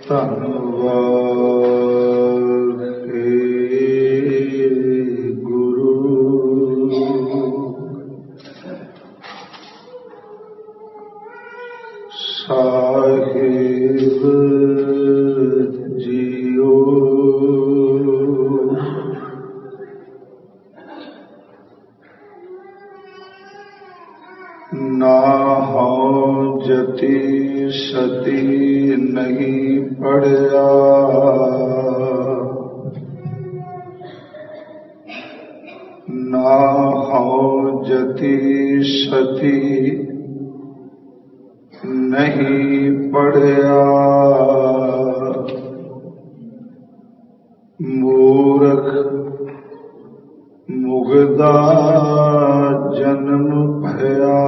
ਧੰਨਵਾਦ ਹੈ ਗੁਰੂ ਸਾਹਿਬ ਜੀਓ। ਨਾ ਹਉ ਜਤੀ ਸਤੀ ਨਹੀਂ ਪੜਿਆ, ਨਾ ਹਉ ਜਤੀ ਸਤੀ ਨਹੀਂ ਪੜਿਆ। ਮੂਰਖ ਮੁਗਦਾ ਜਨਮ ਭਇਆ,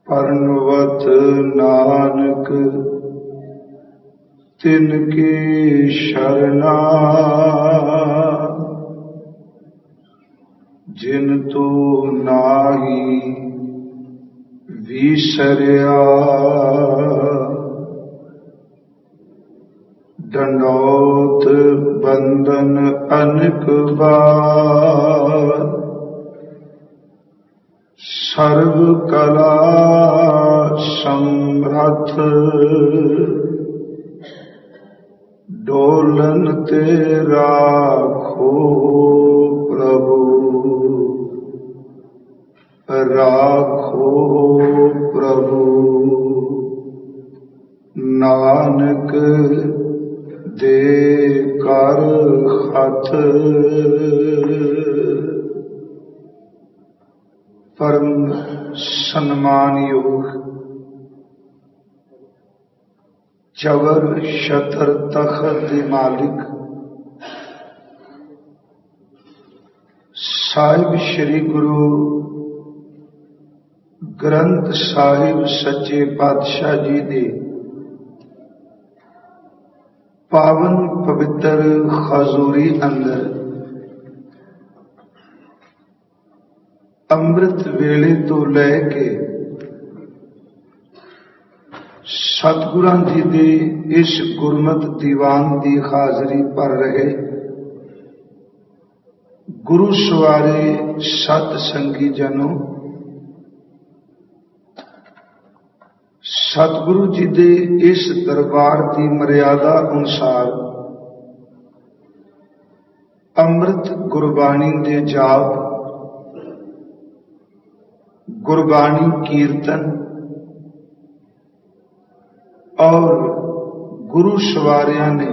ਪਰਨਵਤ ਨਾਨਕ ਤਿਨ ਕੀ ਸ਼ਰਨਾ। ਜਿਨ ਤੂ ਨਾਹੀ ਵਿਸਰਿਆ, ਡੰਡੌਤ ਬੰਧਨ ਅਨੇਕ ਬਾਰ। ਸਰਬ ਕਲਾ ਸਮਰੱਥ, ਡੋਲਨ ਤੇ ਰਾਖੋ ਪ੍ਰਭੂ, ਰਾਖੋ ਪ੍ਰਭੂ। ਨਾਨਕ ਦੇ ਕਰ ਹੱਥ, ਪਰਮ ਸਨਮਾਨਯੋਗ ਜਬਰ ਸ਼ਤਰ ਤਖਤ ਦੇ ਮਾਲਿਕ ਸਾਹਿਬ ਸ੍ਰੀ ਗੁਰੂ ਗ੍ਰੰਥ ਸਾਹਿਬ ਸੱਚੇ ਪਾਤਸ਼ਾਹ ਜੀ ਦੇ ਪਾਵਨ ਪਵਿੱਤਰ ਹਜ਼ੂਰੀ ਅੰਦਰ ਅੰਮ੍ਰਿਤ ਵੇਲੇ ਤੋਂ ਲੈ ਕੇ ਸਤਿਗੁਰਾਂ ਜੀ ਦੇ ਇਸ ਗੁਰਮਤਿ ਦੀਵਾਨ ਦੀ ਹਾਜ਼ਰੀ ਭਰ ਰਹੇ ਗੁਰੂ ਸਵਾਰੇ ਸਤ ਸੰਗੀ ਜਨੋ, ਸਤਿਗੁਰੂ ਜੀ ਦੇ ਇਸ ਦਰਬਾਰ ਦੀ ਮਰਿਆਦਾ ਅਨੁਸਾਰ ਅੰਮ੍ਰਿਤ ਗੁਰਬਾਣੀ ਦੇ ਜਾਪ, ਗੁਰਬਾਣੀ ਕੀਰਤਨ और गुरु सवारियां ने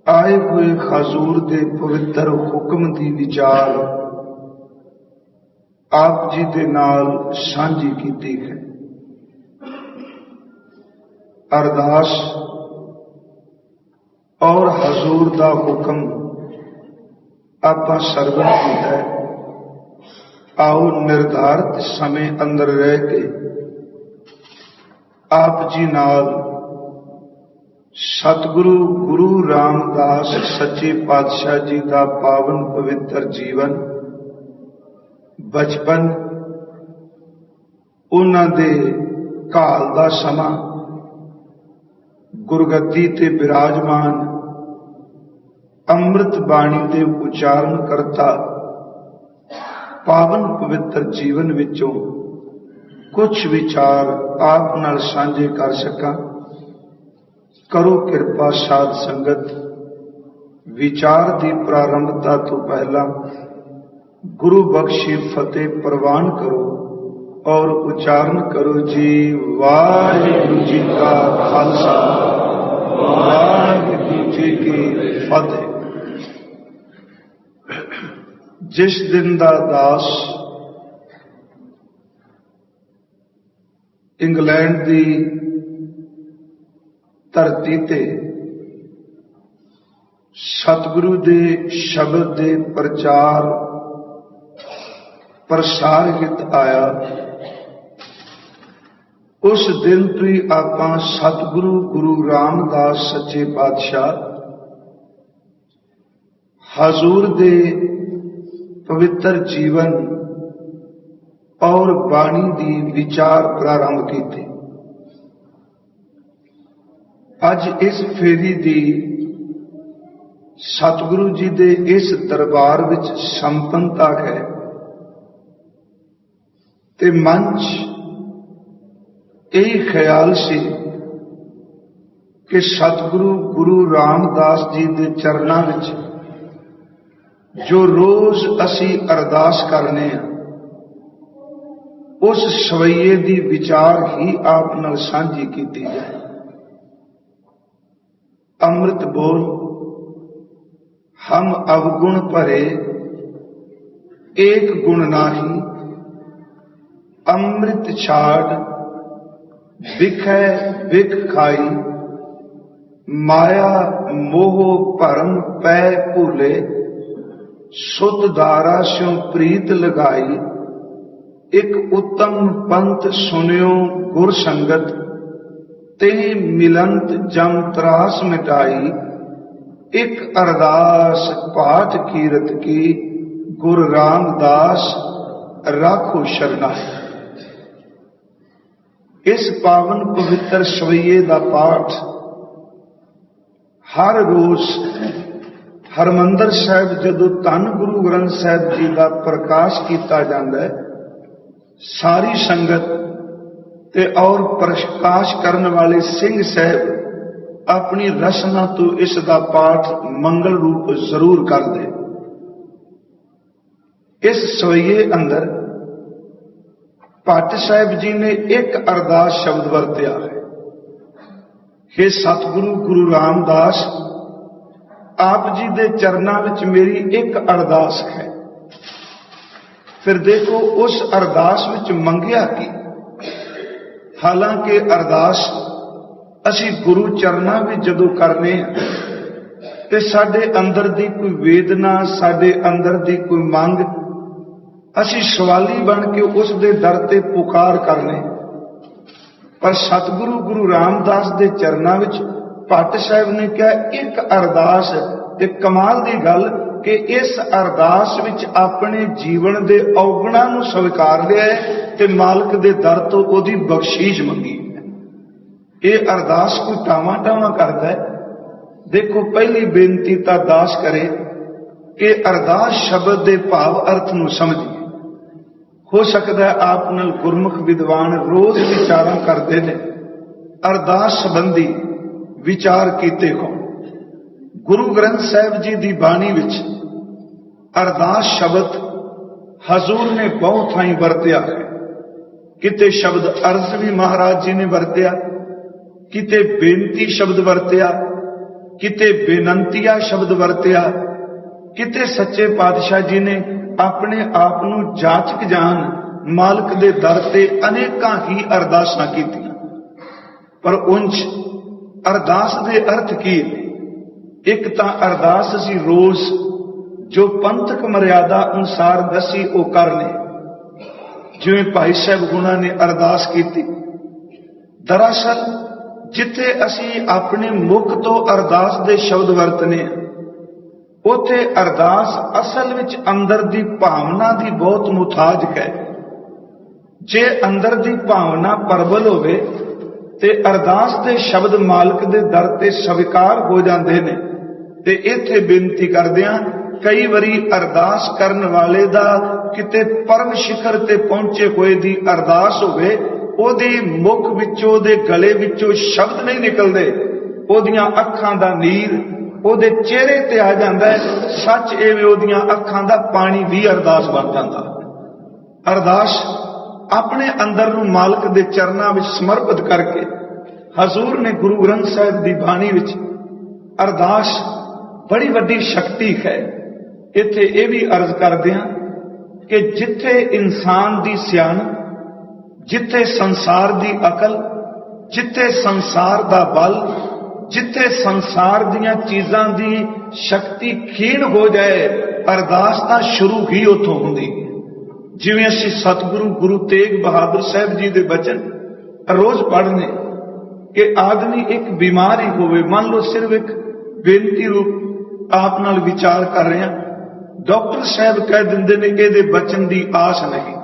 आए हुए हजूर के पवित्र हुक्म की विचार आप जी के नाल सांझी की है। अरदास और हजूर का हुक्म आपा सरवण किया है। आओ निर्धारित समय अंदर रह के आप जी नाल सतगुरु गुरु रामदास सच्चे पातशाह जी का पावन पवित्र जीवन, बचपन, उन्हां दे काल दा समा, गुरगद्दी ते विराजमान अमृत बाणी के उच्चारण करता पावन पवित्र जीवन विचों कुछ विचार आप नाल सांझे कर सका। करो कृपा साध संगत, विचार की प्रारंभता तो पहला गुरु बख्शी फतेह प्रवान करो और उच्चारण करो जी। वाहिगुरु जी का खालसा, वाहिगुरु जी की फतेह। जिस दिन दा दास इंग्लैंड की धरती ते सतगुरु दे शब्द दे प्रचार प्रसार हित आया, उस दिन तो ही आपां सतगुरु गुरु रामदास सच्चे पातशाह हजूर दे पवित्र जीवन और बाणी दी विचार प्रारंभ कीते। अज इस फेरी दी सतगुरु जी दे इस दरबार विच संपन्नता है ते मंच यही ख्याल सी कि सतगुरु गुरु रामदास जी दे चरनां विच जो रोज असी अरदास करने हैं उस सवैये दी विचार ही आप नाल सांझी कीती जाए। अमृत बोल हम अवगुण भरे एक गुण नाही, अमृत छाड़ बिखै बिख खाई, माया मोह भरम पै भूले, सुत धारा स्यों प्रीत लगाई, एक उत्तम पंथ सुनियो गुर संगत, ते मिलंत जम त्रास मिटाई, एक अरदास पाठ कीरत की, गुर रामदास राखो शरणाई। इस पावन पवित्र सवैये दा पाठ हर रोज हरमंदर साहिब जदों धन गुरु ग्रंथ साहिब जी का प्रकाश किया जाता है, सारी संगत ते और प्रकाश करने वाले सिंह साहब अपनी रसना तो इसका पाठ मंगल रूप जरूर कर दे। इस सवैये अंदर भट्ट साहिब जी ने एक अरदास शब्द वरत्या है, हे सतगुरु गुरु रामदास आप जी दे चरनां विच मेरी एक अरदास है। फिर देखो उस अरदास विच मंगिया की, हालांकि अरदास असी गुरु चरनां विच जदों करने ते साडे अंदर दी कोई वेदना, साडे अंदर दी कोई मंग असी सवाली बन के उस दे दर ते पुकार करने, पर सतगुरु गुरु रामदास दे चरनां विच भट्ट साहिब ने कहा एक अरदास। ते कमाल दी गल कि इस अरदास विच अपने जीवन दे औगुणां नूं स्वीकार लिया है ते मालिक दे दर तो ओदी बख्शीश मंगी है। ये अरदास कोई टावां टावां करदा है। देखो पहली बेनती तां दास करे कि अरदास शब्द दे भाव अर्थ नूं समझिए। हो सकता है आप नाल गुरमुख विद्वान रोज विचारां करते हैं, अरदास संबंधी विचार कीते हो। गुरु ग्रंथ साहिब जी की बाणी विच अरदास शब्द हजूर ने बहुत थाई वरत्या है। किते शब्द अर्ज भी महाराज जी ने वरत्या, किते बेनती शब्द वरत्या, किते बेनंतिया शब्द वरत्या, किते सच्चे पातशाह जी ने अपने आप नूं जाचक जान मालिक दे दर ते अनेकां ही अरदासां कीतियां। पर उंज अरदास दे अर्थ की, एक तां अरदास असी रोज जो पंथक मर्यादा अनुसार दसी वो करने, जिवें भाई साहब गुणा ने अरदास की। दरअसल जिथे असी अपने मुख तो अरदास दे शब्द वरतने उथे अरदास असल विच अंदर दी भावना दी बहुत मुताजक है। जे अंदर दी भावना प्रबल होवे ते अरदास दे शब्द मालिक दे दर ते स्वीकार हो जाते ने। ते इत्थे बेनती करदियां कई वरी अरदास करन वाले दा किते परम शिखर ते पहुंचे होए दी अरदास होवे, ओदी मुख विचों दे गले विचों शब्द नहीं निकलदे, ओदियां अखां दा नीर ओदे चेहरे ते आ जांदा है। सच एवें ओदियां अखां दा पानी भी अरदास बन जांदा। अरदास अपने अंदर नूं मालिक दे चरनां विच समर्पित करके हजूर ने गुरु ग्रंथ साहिब दी बाणी विच अरदास बड़ी वड्डी शक्ति है। इत्थे ये भी अर्ज करदे हां कि जिथे इंसान दी सियाण, जिथे संसार दी अकल, जिथे संसार दा बल, जिथे संसार दियां चीजां दी शक्ति खीण हो जाए, अरदास तां शुरू ही उत्थों हुंदी है। जिवें असीं सतगुरु गुरु तेग बहादुर साहिब जी दे बचन रोज पढ़ने कि आदमी एक बीमार ही होवे, मान लो सिर्फ एक बेनती रूप आप नाल विचार कर रहे हैं, डॉक्टर साहब कह देंगे ने इहदे बचन की आस नहीं।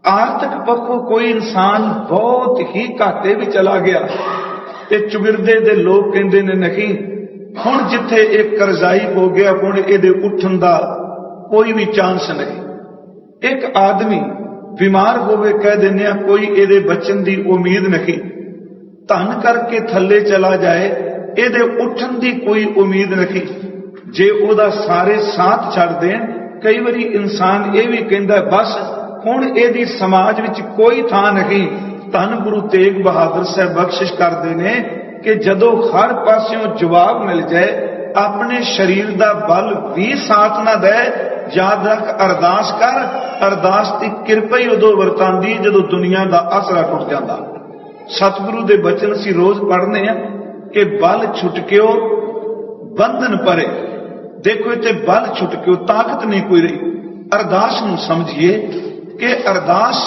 आर्थिक पक्षों कोई इंसान बहुत ही घाटे भी चला गया ते चुगिरदे दे लोग कहते ने नहीं, हुण जिथे एक करजाई हो गया हुण इहदे उठण दा कोई भी चांस नहीं। एक आदमी बीमार होवे कह देने कोई इहदे बचन की उम्मीद नहीं, धन करके थले चला जाए इहदे उठण की कोई उम्मीद नहीं। जे ओदा सारे साथ छड़ देण, कई बारी इंसान ये भी कहता बस हुण इहदी समाज विच कोई थां नहीं। धन गुरु तेग बहादुर साहब बख्शिश करते ने कि जदों हर पासों जवाब मिल जाए, अपने शरीर का बल भी साथ ना दे, याद रख अरदास कर, अरदास की किरपा ही उदों वरतांदी जदों दुनिया का आसरा टुट जाता। सतगुरु के बचन असीं रोज पढ़ने हैं कि बल छुटकियो बंधन परे। देखो इत्थे बल छुटकियो, ताकत नहीं कोई रही। अरदास नूं समझिए कि अरदास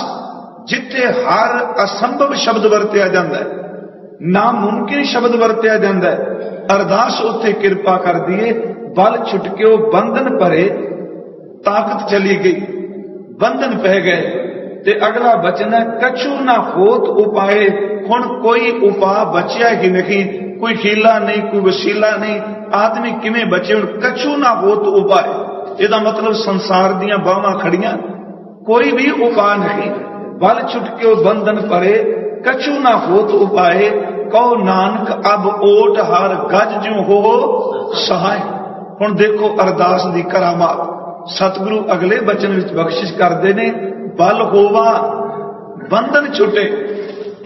जिथे हर असंभव शब्द वरत्या जाता है, नामुमकिन शब्द वरत्या जाता है, अरदास उत्थे किरपा कर दिए। बल छुटकियो बंधन परे, ताकत चली गई, बंधन पै गए। ते अगला बचन है कछु ना होत उपाय। हुण कोई उपाय बचिया ही नहीं, कोई हीला नहीं, कोई वसीला नहीं। आदमी किवें बचे? हुण कछु ना होत उपाय, इहदा मतलब संसार दियां बाहां खड़ियां, कोई भी उपाय नहीं। बल छुटकियो बंधन परे, कछु ना होत उपाय। कहो नानक अब ओट हर गज ज्यों हो सहाय। हुण देखो अरदास दी करामात सतगुरु अगले बचन विच बख्शिश करते ने, बल होवा बंधन छुटे।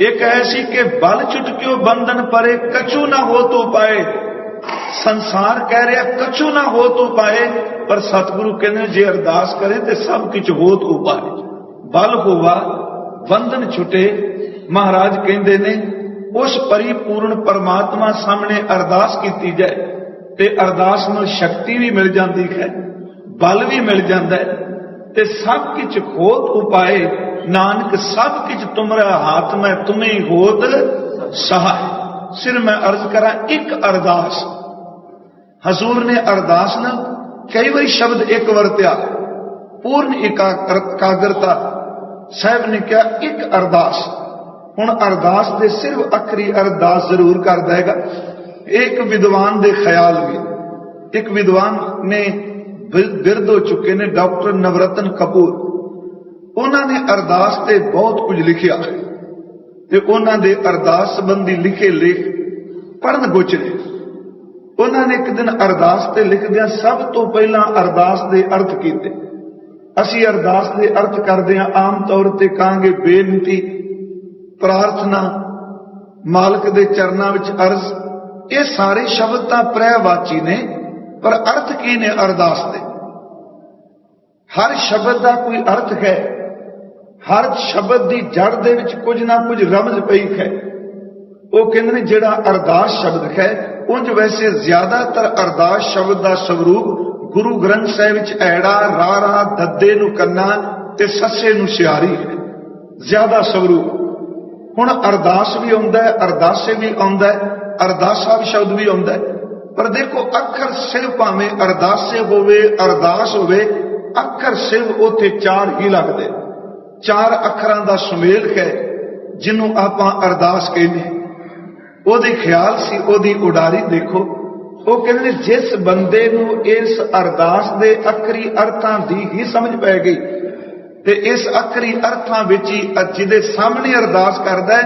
एक ऐसी कि बल छुटकियो बंधन परे, कछु ना हो तो पाए। संसार कह रहा कछु ना हो तो पाए, पर सतगुरु कहते जे अरदास करे तो सब कुछ हो तो पाए। बल होवा बंधन छुटे। महाराज कहते ने उस परिपूर्ण परमात्मा सामने अरदास की जाए ते अरदास में शक्ति भी मिल जाती है, बल भी मिल जाता है, ते सब कुछ होत उपाय। नानक सब कुछ तुमरा हाथ में, तुम्हें होत सहाय। सिर मैं अर्ज करा एक अरदास, हजूर ने अरदास न कई बार शब्द एक वरत्या, पूर्ण एकाग्रता। साहब ने कहा एक अरदास। हुण अरदास दे सिर्फ अखरी अरदास जरूर कर देगा। एक विद्वान दे ख्याल भी, एक विद्वान ने बिरद हो चुके ने, डॉक्टर नवरतन कपूर, उन्होंने अरदास ते बहुत कुछ लिखिया ते उन्होंने अरदास संबंधी लिखे लेख पढ़न गुजरे। उन्होंने एक दिन अरदास ते लिखदियां सब तो पहला अरदास दे अर्थ कीते। असी अरदास दे अर्थ करदे हां आम तौर ते कहांगे बेनती, प्रार्थना, मालक दे चरनां विच अर्ज। ये सारे शब्द तां पर्यायवाची ने, पर अर्थ की ने अरदास दे? हर शब्द का कोई अर्थ है, हर शब्द की जड़ दे विच कुछ ना कुछ रमज पई है। वो कहते हैं जिहड़ा अरदास शब्द है, उंज वैसे ज्यादातर अरदास शब्द का स्वरूप गुरु ग्रंथ साहिब विच ऐड़ा, रारा, दद्दे नूं कन्ना ते सस्से नूं सियारी है, ज्यादा स्वरूप। हुण अरदास भी आउंदा है, अरदासे भी आउंदा है, अरदासा भी शब्द भी आउंदा है, पर देखो अखर सिर्फ भावें अरदासे होवे, अरदास होवे, अखर सिर्फ उथे चार ही लगदे। चार अखरां दा सुमेल है जिन्हों आपां अरदास कहने। ओदे ख्याल सी, ओदी उडारी देखो। वो कहते जिस बंदे नूं इस अरदास दे अखरी अर्थां दी ही समझ पै गई ते इस अखरी अर्थां विच ही जिहदे सामने अरदास करदा है,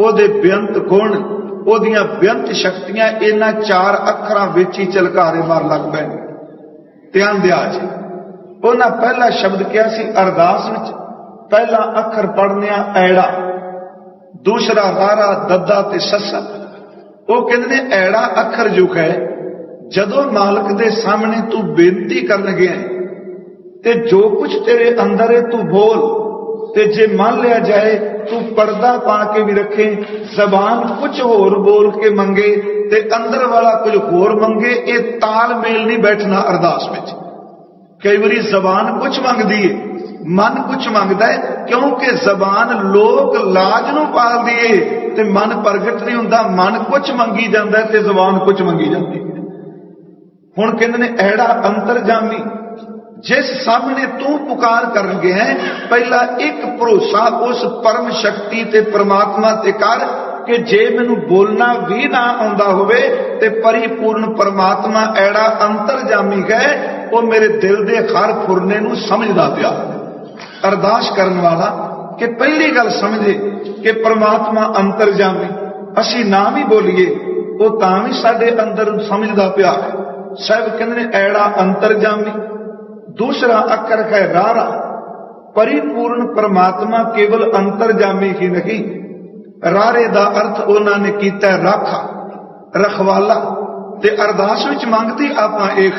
ओदे बेअंत गुण, ओदियां बेअंत शक्तियां इन्हां चार अखरां विच ही झलकारे मार लग पैण। ध्यान दिया जी, उन्हां पहला शब्द किया सी अरदास विच पहला अखर पढ़ने ऐड़ा, दूसरा रारा, दद्दा ते सस्सा। वो कहते ने ऐड़ा अखर जो है जदों मालक दे सामने तू बेनती करन गया ते जो कुछ तेरे अंदर है तू बोल, ते जे मान लिया जाए तू पर्दा पा के भी रखे, जबान कुछ होर बोल के मंगे ते अंदर वाला कुछ होर मंगे, ये तालमेल नहीं बैठना अरदास में। कई बारी जबान कुछ मंगदी है, मन कुछ मंगदा है, क्योंकि जबान लोक लाज नूं पालदी है ते मन प्रगट नहीं हुंदा। मन कुछ मंगी जांदा है ते जबान कुछ मंगी जांदी है। हुण कहंदे ने ऐड़ा अंतरजामी जिस सामने तू पुकार कर गया है, पहला एक भरोसा उस परम शक्ति ते परमात्मा ते कर कि जे मैनू बोलना भी ना आउंदा होवे ते परिपूर्ण परमात्मा ऐड़ा अंतरजामी है, वो मेरे दिल दे हर फुरने नू समझदा पिया। अरदास करन वाला कि पहली गल समझे कि परमात्मा अंतरजामी, असी ना भी बोलीए वो तां भी साडे अंदर समझदा पिया है। साहब कहंदे ने ऐड़ा अंतरजामी। दूसरा अकर है रारा। परिपूर्ण परमात्मा केवल अंतरजामी ही नहीं, रारे दा अर्थ उन्होंने किया राखा, रखवाला। ते अरदास विच मंगती आपां एक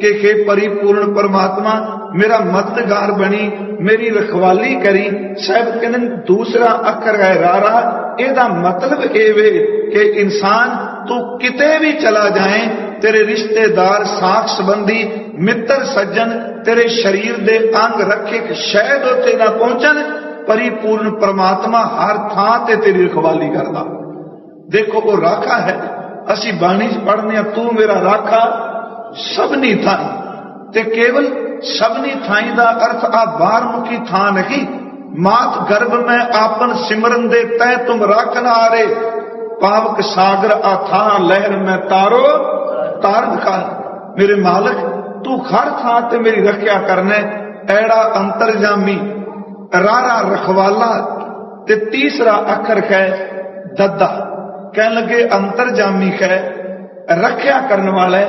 कि हे परिपूर्ण परमात्मा मेरा मददगार बनी, मेरी रखवाली करी। साहब कहते दूसरा अकर है रारा। एदा मतलब एवे कि इंसान तू किते भी चला जाए, तेरे रिश्तेदार, साख संबंधी, मित्र सज्जन तेरे शरीर दे अंग रखे शायद उत्थे ना पहुंचन, परिपूर्ण परमात्मा हर थां ते तेरी रखवाली करदा। देखो वो राखा है। असी बाणी च पढ़ने तू मेरा राखा सबनी थाई, ते केवल सबनी थाई दा अर्थ आ बाहरमुखी थां नहीं। मात गर्भ में आपन सिमरन दे तय तुम राखन हारे, पावक सागर अथां लहर में तारो तारन खान। मेरे मालिक तू हर थां ते मेरी रखिया करने, ऐड़ा अंतरजामी, रारा रखवाला। ते तीसरा अखर है दद्दा। कह लगे अंतरजामी है, रखिया करने वाला।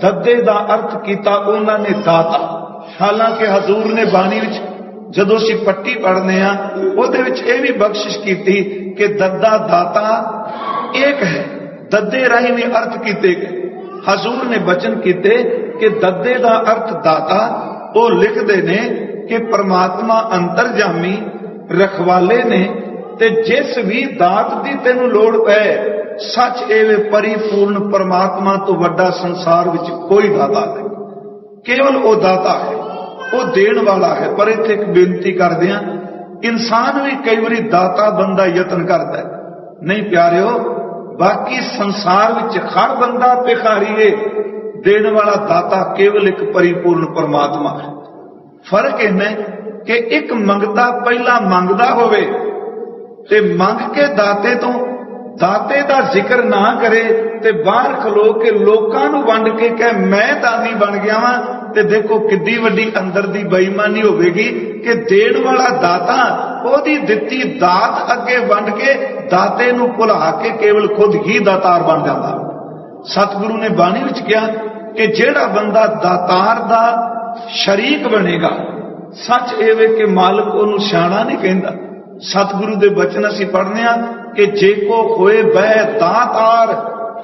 दद्दे दा अर्थ किया उन्होंने दाता। हालांकि हजूर ने बाणी विच जदों असीं पट्टी पढ़ने उहदे विच इह भी बख्शिश की कि दद्दा दाता एक है। दद्दे राही ने अर्थ किए गए। हजूर ने बचन किए कि दद्दे दा अर्थ दाता। वो लिखते ने कि परमात्मा अंतरजामी रखवाले ने, ते जिस भी दात दी तेनू लोड़ पै, सच एवे परिपूर्ण परमात्मा तो वड्डा संसार विच कोई दाता नहीं। केवल वो दाता है, वो देण वाला है। पर इत्थे एक बेनती करदे हां, इंसान भी कई बारी दाता बंदा यतन करता है। नहीं प्यारिओ, बाकी संसार विच हर बंदा भिखारी है, देण वाला दाता केवल एक परिपूर्ण परमात्मा है। फर्क इन्ना कि एक मंगता पहला मंगदा होवे ते मंग के दाते तो दाते दा जिक्र ना करे ते बाहर खलो के लोकां नूं वंड के कहे मैं दानी बन गया वां, ते देखो किड्डी वड्डी अंदर दी बेईमानी होवेगी कि देण वाला दाता ओदी दित्ती दात अगे वंड के दाते नूं भुला के केवल खुद ही दातार बन जांदा। सतगुरु ने बाणी विच कहा कि जेड़ा बंदा दातार दा शरीक बनेगा, सच एवे कि मालिक ओनू सियाणा नहीं कहंदा। सतगुरु दे बचन असीं पढ़ने आ कि जेको होए बह दातार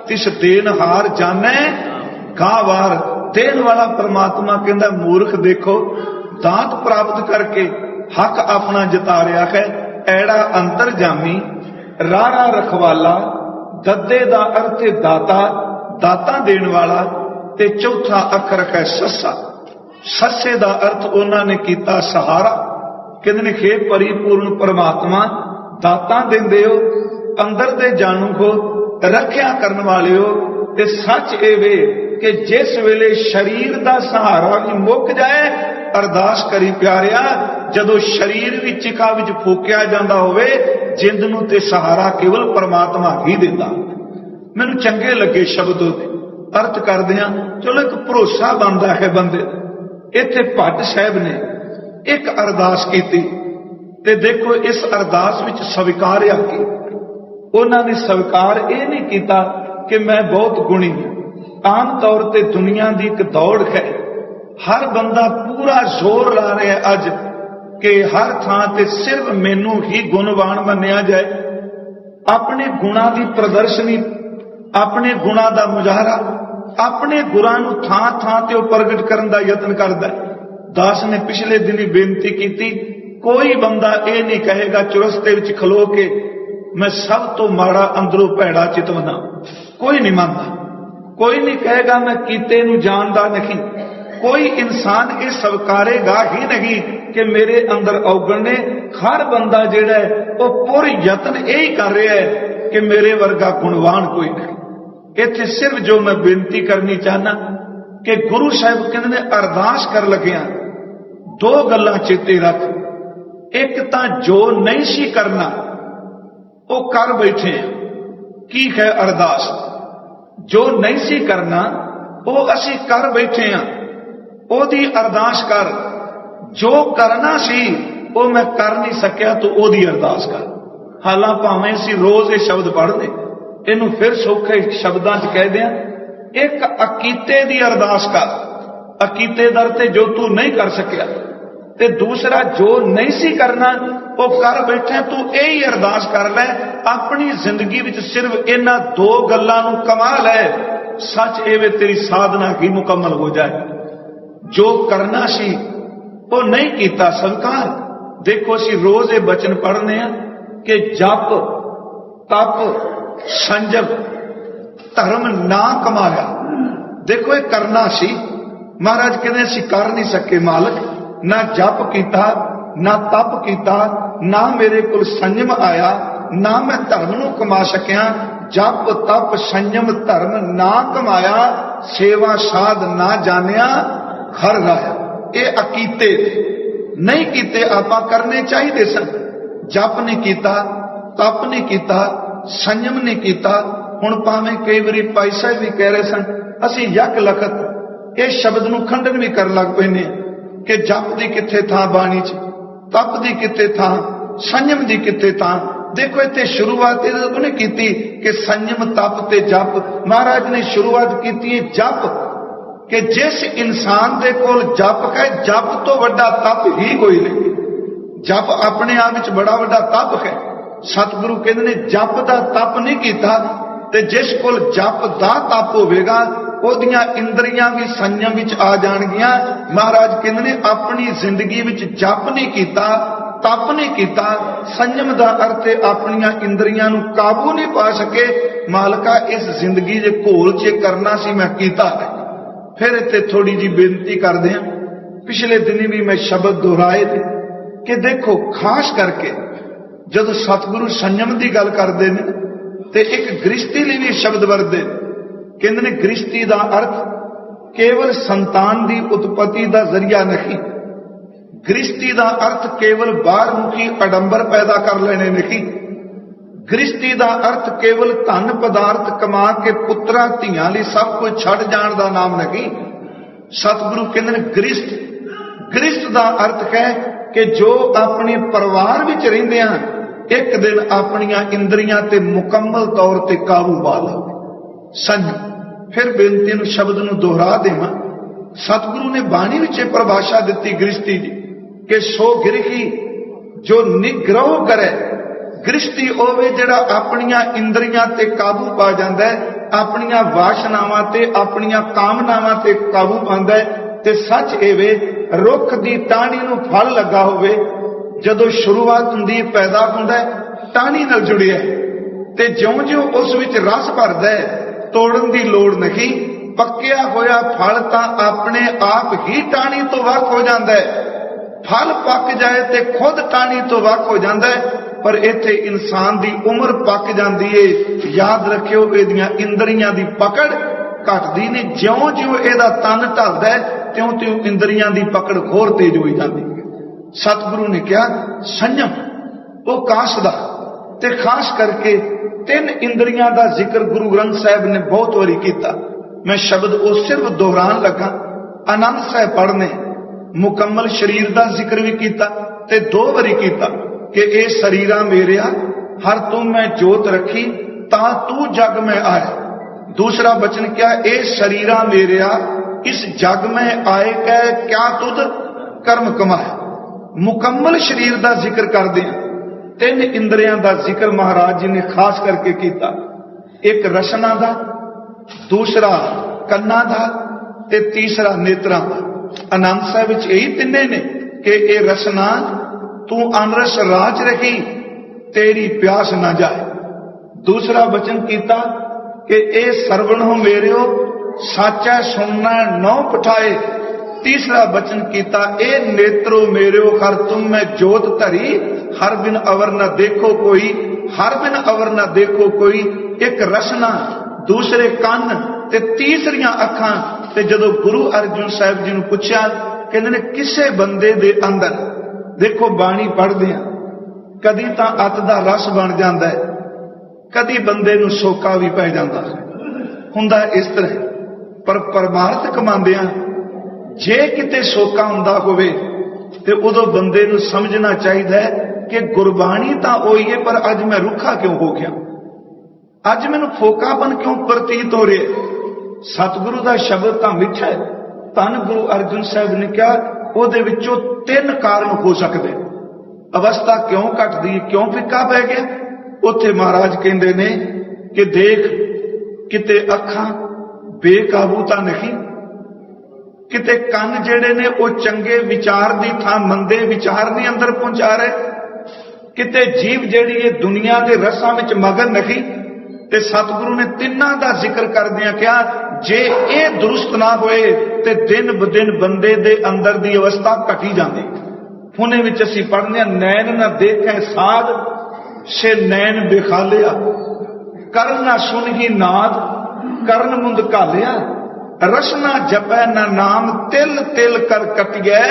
तिस देनहार जाने गावार। देन वाला परमात्मा कहंदा मूर्ख देखो दात प्राप्त करके हक अपना जता रहा है। ऐड़ा अंतरजामी, रारा रखवाला। दद्दे दा अर्थ दाता, दाता देण वाला। ते चौथा अखर है सस्सा। सस्से दा अर्थ उन्होंने किया सहारा। कहते ने हे परिपूर्ण परमात्मा दाता देंदे हो, अंदर दे जानू हो, रखिया करने वाले हो। ते सच एवे कि जिस वेले शरीर दा सहारा भी मुक जाए, अरदास करी प्यारिया, जदों शरीर भी चिका विच फूकिया जांदा होवे, जिंद नूं ते सहारा केवल परमात्मा ही दिंदा। मैनूं चंगे लगे शब्द अर्थ करदे हां, चलो एक भरोसा बनदा है बंदे। इत्थे भट्ट साहब ने एक अरदास की, ते देखो इस अरदास विच स्वीकारिया कि उन्होंने स्वीकार ये नहीं किया कि मैं बहुत गुणी हूं। आम तौर पर दुनिया की एक दौड़ है, हर बंदा पूरा जोर ला रहा है अज कि हर थां ते सिर्फ मैनू ही गुणवान मन्निया जाए। अपने गुणा की प्रदर्शनी, अपने गुणा का मुजाहरा, अपने गुणां नूं थां थां ते प्रगट करने का यत्न करता है। दास ने पिछले दिन बेनती की, कोई बंदा ये नहीं कहेगा चुरस्ते विच खलो के मैं सब तो माड़ा अंदरों भैड़ा चितवना। कोई नहीं मानता। कोई नहीं कहेगा मैं कीते नूं जानदा नहीं। कोई इंसान ये स्वीकारेगा ही नहीं कि मेरे अंदर औगण ने। हर बंदा जिहड़ा है वो पूरे यतन यही कर रहा है कि मेरे वर्गा गुणवान कोई नहीं। इत्थे सिर्फ जो मैं बेनती करनी चाहना कि गुरु साहिब कहंदे ने अरदास कर लगिया दो गल्लां चेते रख। एक तां जो नहीं सी करना वो कर बैठे हैं। की है अरदास? जो नहीं सी करना वो असी कर बैठे हैं, ओदी अरदास कर। जो करना सी वो मैं कर नहीं सकिया तो ओदी अरदास कर। हालां भावें असी रोज ये शब्द पढ़ने, इनू फिर सौखे शब्दां च कह दिया, एक अकीते दी अरदास कर। अकीते दर ते जो तू नहीं कर सकिया, ते दूसरा जो नहीं सी करना वो कर बैठे, तू यही अरदास कर ले अपनी जिंदगी विच सिर्फ इन्हां दो गल्लां नूं कमा लै। सच एवे तेरी साधना ही मुकम्मल हो जाए। जो करना सी वो नहीं कीता स्वीकार। देखो असी रोज ये बचन पढ़ने कि जप तप संजम धर्म ना कमाया। देखो ये करना सी, महाराज कहते असी कर नहीं सके मालक, ना जप कीता ना तप कीता, ना मेरे को संयम आया, ना मैं धर्म नूं कमा सकिया। जप तप संयम धर्म ना कमाया, सेवा साध ना जानिया, घर राया। ये अकीते नहीं कीते आपां करने चाहिए सन। जप नहीं कीता, तप नहीं कीता, संयम नहीं कीता। हुण भावें कई बारी भाई साहब भी कह रहे सन, असी यक लखत इस शब्द नूं खंडन भी कर लग पैने कि जप दी किथे थां बाणी च, तप दी किथे थां, संयम दी किथे थां। देखो इत्थे शुरुआत उन्हें की कि संयम तप ते जप। महाराज ने शुरुआत की है जप, कि जिस इंसान दे कोल जप है, जप तो बड़ा तप ही कोई नहीं। जप अपने आप विच बड़ा बड़ा तप है। सतगुरु कहते ने जप दा तप नहीं कीता, ते जिस कोल जप दा तप होवेगा ओदियां इंद्रियां भी संयम विच आ जाणगियां। महाराज कहते ने अपनी जिंदगी विच जप नहीं कीता, तप नहीं कीता, संयम दा अर्थ है अपनियां इंद्रियां नूं काबू नहीं पा सके। मालका इस जिंदगी दे घोल च करना सी मैं कीता है। फिर इत्थे थोड़ी जी बेनती करदे हां, पिछले दिनी भी मैं शब्द दोहराए थे कि देखो खास करके जदों सतगुरु संयम की गल करते हैं तो एक गृहस्थी लिए भी शब्द वरते, कहते ने गृहस्थी का अर्थ केवल संतान की उत्पत्ति का जरिया नहीं। गृहस्थी का अर्थ केवल बाहरमुखी आडंबर पैदा कर लेने नहीं। गृहस्थी का अर्थ केवल धन पदार्थ कमा के पुत्रा धियां लई सब कुछ छड़ जाण दा नाम नहीं। सतगुरु कहते हैं गृहस्थ, गृहस्थ का अर्थ है कि जो अपने परिवार विच रहिंदे हां एक दिन अपनियां इंद्रियां ते मुकम्मल तौर ते काबू पा लवे। संयम। फिर बेनती नूं शब्द नूं दोहरा देवां, सतगुरु ने बाणी विच परिभाषा दित्ती गृहस्थी दी कि सो गृही जो निग्रह करे। गृहस्थी होवे जिहड़ा अपनियां इंद्रियां ते काबू पा जांदा है, अपनियां वासनावां ते अपनियां कामनावां ते काबू पांदा है। ते सच एवे रुख दी टाहनी नूं फल लगा होवे, जदों शुरुआत हुंदी पैदा हुंदा है टाहनी नाल जुड़िया है, ते ज्यों-ज्यों उस विच रस भरदा है तोड़न दी लोड़ नहीं। पक्किया होया फल तां अपने आप ही टाहनी तो वख हो जांदा है। फल पक जाए ते खुद टाहनी तो वख हो जांदा है, पर इत्थे इंसान दी उम्र पक जांदी है। याद रखियो इहदियां इंद्रियां दी पकड़ घटदी ने, ज्यों-ज्यों इहदा तन ढलदा है त्यों-त्यों इंद्रियां दी पकड़ होर तेज होई जांदी है। सतगुरु ने कहा संयम वो काश दा, ते खास करके तीन इंद्रियां दा जिक्र गुरु ग्रंथ साहिब ने बहुत वारी कीता। मैं शब्द वो सिर्फ दोहरान लगा। आनंद साहिब पढ़ने मुकम्मल शरीर दा जिक्र भी कीता ते दो वारी कीता कि ए शरीरा मेरिया हर तुम मैं जोत रखी ता तू जग में आया। दूसरा वचन क्या, ए शरीरा मेरिया इस जग में आए कै क्या तुद कर्म कमाया। मुकम्मल शरीर का जिक्र करते हैं। तीन इंद्रियां का जिक्र महाराज जी ने खास करके किया, एक रसना का, दूसरा कन्ना का ते तीसरा नेत्रां का। आनंद साहिब यही तिन्ने ने कि ए रसना तू अनरस राज रही तेरी प्यास ना जाए। दूसरा वचन किया कि ए सरवण हो मेरियो साचा सुनना नौ पठाए तीसरा वचन कीता, ए नेत्रो मेरेओ हर तुम में जोत धरी, हर बिन अवर न देखो कोई, हर बिन अवर न देखो कोई। एक रसना, दूसरे कन ते तीसरियां अखां। ते जदों गुरु अर्जन साहिब जी नूं पुछया, कहंदे ने किसे बंदे दे अंदर, देखो बाणी पढ़दे आ, कदी तां अत दा रस बन जांदा है, कदी बंदे नूं सोका भी पै जांदा है, हुंदा इस तरह। पर परमार्थ कमांदियां जे किते सोका हुंदा होवे ते उदों बंदे नूं समझना चाहिदा है कि गुरबाणी तां ओही है, पर अज मैं रुखा क्यों हो गया, अज मैनूं फोकापन क्यों प्रतीत हो रहा है। सतगुरु दा शब्द तां मिठा है। धन गुरु अर्जन साहिब ने कहा ਉਹਦੇ ਵਿੱਚੋਂ ਤਿੰਨ ਕਾਰਨ ਹੋ ਸਕਦੇ। ਅਵਸਥਾ ਕਿਉਂ ਘਟਦੀ, ਕਿਉਂ ਫਿੱਕਾ ਪੈ ਗਿਆ। ਉੱਥੇ ਮਹਾਰਾਜ ਕਹਿੰਦੇ ਨੇ ਕਿ ਦੇਖ, ਕਿਤੇ ਅੱਖਾਂ ਬੇਕਾਬੂ ਤਾਂ ਨਹੀਂ, ਕਿਤੇ ਕੰਨ ਜਿਹੜੇ ਨੇ ਉਹ ਚੰਗੇ ਵਿਚਾਰ ਦੀ ਥਾਂ ਮੰਦੇ ਵਿਚਾਰ ਨਹੀਂ ਅੰਦਰ ਪਹੁੰਚਾ ਰਹੇ, ਕਿਤੇ ਜੀਵ ਜਿਹੜੀ ਇਹ ਦੁਨੀਆ ਦੇ ਰਸਾਂ ਵਿੱਚ ਮਗਨ ਨਹੀਂ। ਤੇ ਸਤਿਗੁਰੂ ਨੇ ਤਿੰਨਾਂ ਦਾ ਜ਼ਿਕਰ ਕਰਦਿਆਂ ਕਿਹਾ, ਜੇ ਇਹ ਦੁਰਸਤ ਨਾ ਹੋਏ ਤੇ ਦਿਨ ਬ ਦਿਨ ਬੰਦੇ ਦੇ ਅੰਦਰ ਦੀ ਅਵਸਥਾ ਘਟੀ ਜਾਂਦੀ। ਹੁਣੇ ਵਿੱਚ ਅਸੀਂ ਪੜ੍ਹਦੇ ਹਾਂ, ਨੈਣ ਨਾ ਦੇਖੈ ਸਾਧ ਸੇ ਨੈਣ ਬਿਖਾਲਿਆ, ਕਰਨ ਨਾ ਸੁਣਹੀ ਨਾਦ ਕਰਨ ਮੁੰਦ ਘਾਲਿਆ, ਰਸਨਾ ਜਪੈ ਨਾ ਨਾਮ ਤਿਲ ਤਿਲ ਕਰ ਕਟਿਐ,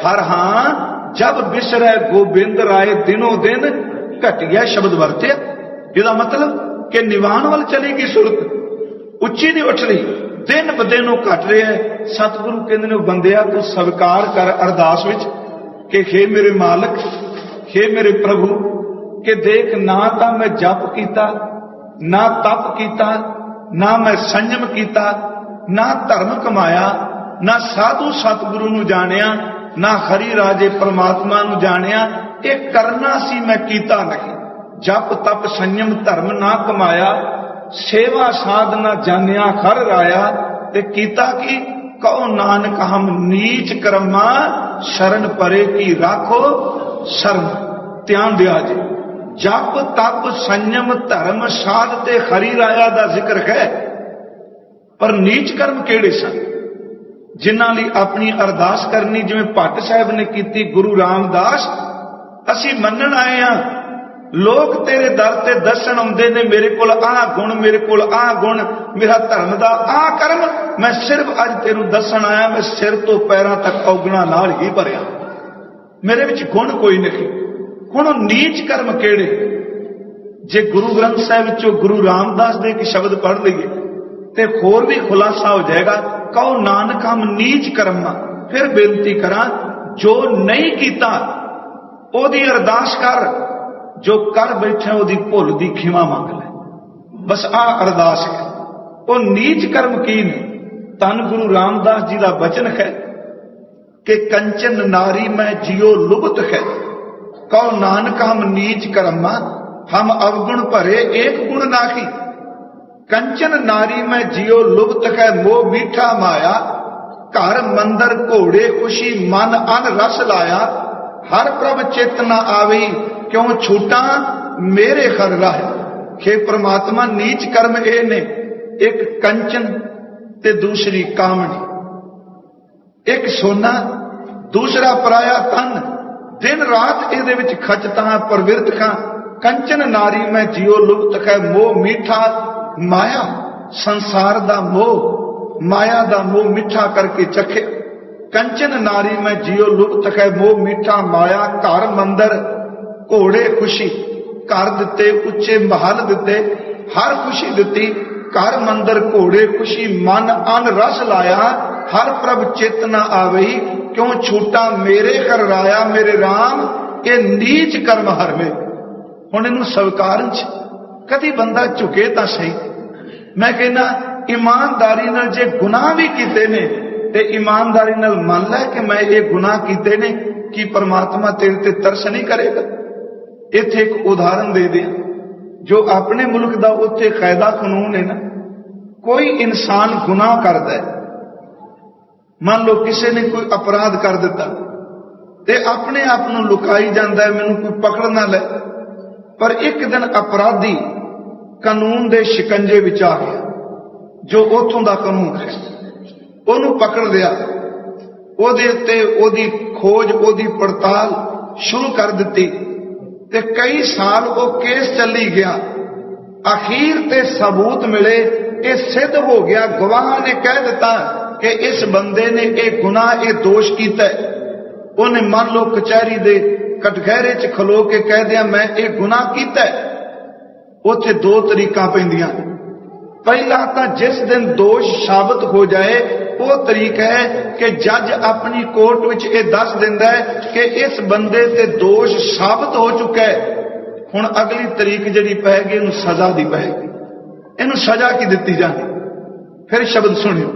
ਹਰ ਹਾਂ ਜਬ ਬਿਸਰੈ ਗੋਬਿੰਦ ਰਾਏ ਦਿਨੋ ਦਿਨ ਘਟਿਐ। ਸ਼ਬਦ ਵਰਤਿਆ, ਇਹਦਾ ਮਤਲਬ कि निवान वाल चलेगी सुरत, उच्ची नहीं उठ रही, दिन ब दिन घट रहा है। सतगुरु कहते ने बंदिया तू स्वीकार कर अरदास विच कि हे मेरे मालक, हे मेरे प्रभु, कि देख ना तो मैं जप किया, ना तप किया, ना मैं संयम किया, ना धर्म कमाया, ना साधु सतगुरु नूं जानिया, ना हरि राजे परमात्मा नूं जानिया। ये करना सी मैं किया नहीं। जप तप संयम धर्म ना कमाया, सेवा साधना जानिया खर राया, ते कीता की कहो नानक हम नीच कर्मा, शरण परे की राखो शरण। ध्यान दिया जी, जप तप संयम धर्म साध ते हरि राया दा जिक्र है, पर नीच कर्म केड़े सन जिन्हां लई अपनी अरदास करनी, जिवें भट्ट साहब ने कीती, गुरु रामदास असीं मन्नण आए हां, लोग तेरे दर ते दर्शन आउंदे ने, मेरे कोल आ गुण, मेरे कोल आ गुण, मेरा धर्म दा आ कर्म, मैं सिर्फ अज तेनू दर्शन आया, मैं सिर तो पैरां तक औगणा नाल ही भरिया, मेरे विच गुण कोई नहीं। हुण नीच कर्म केड़े? जे गुरु ग्रंथ साहिब विचों गुरु रामदास दे एक शब्द पढ़ लईए ते होर भी खुलासा हो जाएगा। कहो नानक हम नीच कर्मा। फिर बेनती करा, जो नहीं कीता ओदी अरदास कर, जो कर बैठे ओदी भुल दी खिमा मंग ले, बस आ अरदास है। वो नीच कर्म की ने? धन गुरु रामदास जी का वचन है कि कंचन नारी में जियो लुप्त है, कहो नानक हम नीच कर्मा, हम अवगुण भरे एक गुण नाखी। कंचन नारी में जियो लुप्त है, मोह मीठा माया, घर मंदिर घोड़े खुशी मन अन रस लाया, हर प्रभ चेतना आवी, क्यों छूटा मेरे घर राह। हे परमात्मा, नीच कर्म ए ने, एक कंचन ते दूसरी कामनी, एक सोना दूसरा पराया तन, दिन रात इहदे विच खचता प्रवृत्त खां। कंचन नारी में जियो लुप्त है, मोह मीठा माया, संसार दा मोह, माया दा मोह मिठा करके चखे। कंचन नारी में जियो लुप्त है, मोह मीठा माया, घर मंदिर घोड़े खुशी, घर दिते उच्चे महल दिते, हर खुशी दिती, घर मंदिर घोड़े खुशी मन अन रस लाया, हर प्रभ चेतना आवई, क्यों छूटा मेरे घर राया, मेरे राम ये नीच कर्म हरवे। हुण इहनूं स्वीकारन च कदी बंदा झुके तां सही। मैं कहना ईमानदारी नाल जे गुनाह भी कीते ने ते ईमानदारी नाल मान लै कि मैं ये गुनाह कीते ने, कि परमात्मा तेरे ते तरस नहीं करेगा। इत्थे एक उदाहरण दे दें, जो अपने मुल्क का उत्थे कायदा कानून है ना, कोई इंसान गुनाह करता है, मान लो किसी ने कोई अपराध कर दिता ते अपने आप को लुकाई जाता है, मैनू कोई पकड़ ना ले। पर एक दिन अपराधी कानून दे शिकंजे विच आ गया, जो उथों दा कानून है, उन्होंने पकड़ लिया ਉਹਦੇ ਉੱਤੇ ਉਹਦੀ ਖੋਜ, ਉਹਦੀ ਪੜਤਾਲ ਸ਼ੁਰੂ ਕਰ ਦਿੱਤੀ ਤੇ ਕਈ ਸਾਲ ਉਹ ਕੇਸ ਚੱਲੀ ਗਿਆ। ਅਖੀਰ ਤੇ ਸਬੂਤ ਮਿਲੇ, ਇਹ ਸਿੱਧ ਹੋ ਗਿਆ, ਗਵਾਹਾਂ ਨੇ ਕਹਿ ਦਿੱਤਾ ਕਿ ਇਸ ਬੰਦੇ ਨੇ ਇਹ ਗੁਨਾਹ, ਇਹ ਦੋਸ਼ ਕੀਤਾ। ਉਹਨੇ ਮੰਨ ਲਓ ਕਚਹਿਰੀ ਦੇ ਕਟਘਰੇ 'ਚ ਖਲੋ ਕੇ ਕਹਿ ਦਿਆ ਮੈਂ ਇਹ ਗੁਨਾਹ ਕੀਤਾ। ਉੱਥੇ ਦੋ ਤਰੀਕਾਂ ਪੈਂਦੀਆਂ। ਪਹਿਲਾ ਤਾਂ ਜਿਸ ਦਿਨ ਦੋਸ਼ ਸਾਬਤ ਹੋ ਜਾਏ ਉਹ ਤਰੀਕ ਹੈ ਕਿ ਜੱਜ ਆਪਣੀ ਕੋਰਟ ਵਿੱਚ ਇਹ ਦੱਸ ਦਿੰਦਾ ਹੈ ਕਿ ਇਸ ਬੰਦੇ ਤੇ ਦੋਸ਼ ਸਾਬਤ ਹੋ ਚੁੱਕਾ ਹੈ। ਹੁਣ ਅਗਲੀ ਤਰੀਕ ਜਿਹੜੀ ਪਏਗੀ ਇਹਨੂੰ ਸਜ਼ਾ ਦੀ ਪਏਗੀ। ਇਹਨੂੰ ਸਜ਼ਾ ਕੀ ਦਿੱਤੀ ਜਾਣੀ? ਫਿਰ ਸ਼ਬਦ ਸੁਣਿਓ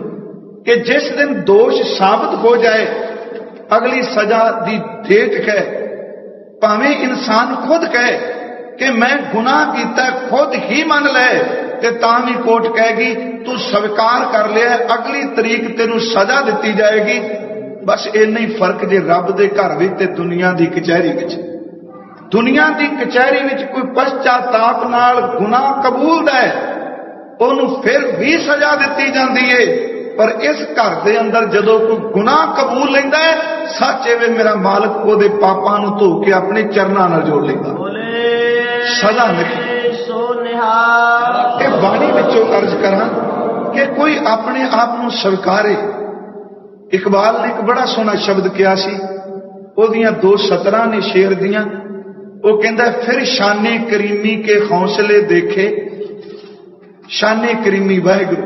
ਕਿ ਜਿਸ ਦਿਨ ਦੋਸ਼ ਸਾਬਤ ਹੋ ਜਾਏ ਅਗਲੀ ਸਜ਼ਾ ਦੀ ਡੇਟ ਹੈ। ਭਾਵੇਂ ਇਨਸਾਨ ਖੁਦ ਕਹੇ ਕਿ ਮੈਂ ਗੁਨਾਹ ਕੀਤਾ, ਖੁਦ ਹੀ ਮੰਨ ਲੈ, ਤੇ ਤਾਂ ਵੀ ਕੋਰਟ ਕਹੇਗੀ ਤੂੰ ਸਵੀਕਾਰ ਕਰ ਲਿਆ, ਅਗਲੀ ਤਰੀਕ ਤੈਨੂੰ ਸਜ਼ਾ ਦਿੱਤੀ ਜਾਏਗੀ। ਬਸ ਇੰਨਾ ਹੀ ਫਰਕ ਜੇ ਰੱਬ ਦੇ ਘਰ ਵਿੱਚ ਤੇ ਦੁਨੀਆ ਦੀ ਕਚਹਿਰੀ ਵਿੱਚ। ਦੁਨੀਆ ਦੀ ਕਚਹਿਰੀ ਵਿੱਚ ਕੋਈ ਪਛਤਾਤਾਪ ਨਾਲ ਗੁਨਾਹ ਕਬੂਲਦਾ ਹੈ, ਉਹਨੂੰ ਫਿਰ ਵੀ ਸਜ਼ਾ ਦਿੱਤੀ ਜਾਂਦੀ ਹੈ। ਪਰ ਇਸ ਘਰ ਦੇ ਅੰਦਰ ਜਦੋਂ ਕੋਈ ਗੁਨਾਹ ਕਬੂਲ ਲੈਂਦਾ ਹੈ, ਸੱਚ ਐਵੇਂ ਮੇਰਾ ਮਾਲਕ ਉਹਦੇ ਪਾਪਾਂ ਨੂੰ ਧੋ ਕੇ ਆਪਣੇ ਚਰਨਾਂ ਨਾਲ ਜੋੜ ਲੈਂਦਾ, ਸਜ਼ਾ ਨਹੀਂ। ਇਹ ਬਾਣੀ ਵਿੱਚੋਂ ਅਰਜ਼ ਕਰਾਂ ਕਿ ਕੋਈ ਆਪਣੇ ਆਪ ਨੂੰ ਸਵੀਕਾਰੇ। ਇਕਬਾਲ ਨੇ ਇੱਕ ਬੜਾ ਸੋਹਣਾ ਸ਼ਬਦ ਕਿਹਾ ਸੀ, ਉਹਦੀਆਂ 2 ਸਤਰਾਂ ਨੇ ਸ਼ੇਰ ਦੀਆਂ। ਉਹ ਕਹਿੰਦਾ ਫਿਰ ਸ਼ਾਨੇ ਕਰੀਮੀ ਕੇ ਹੌਸਲੇ ਦੇਖੇ, शाने करीमी वाहिगुरु,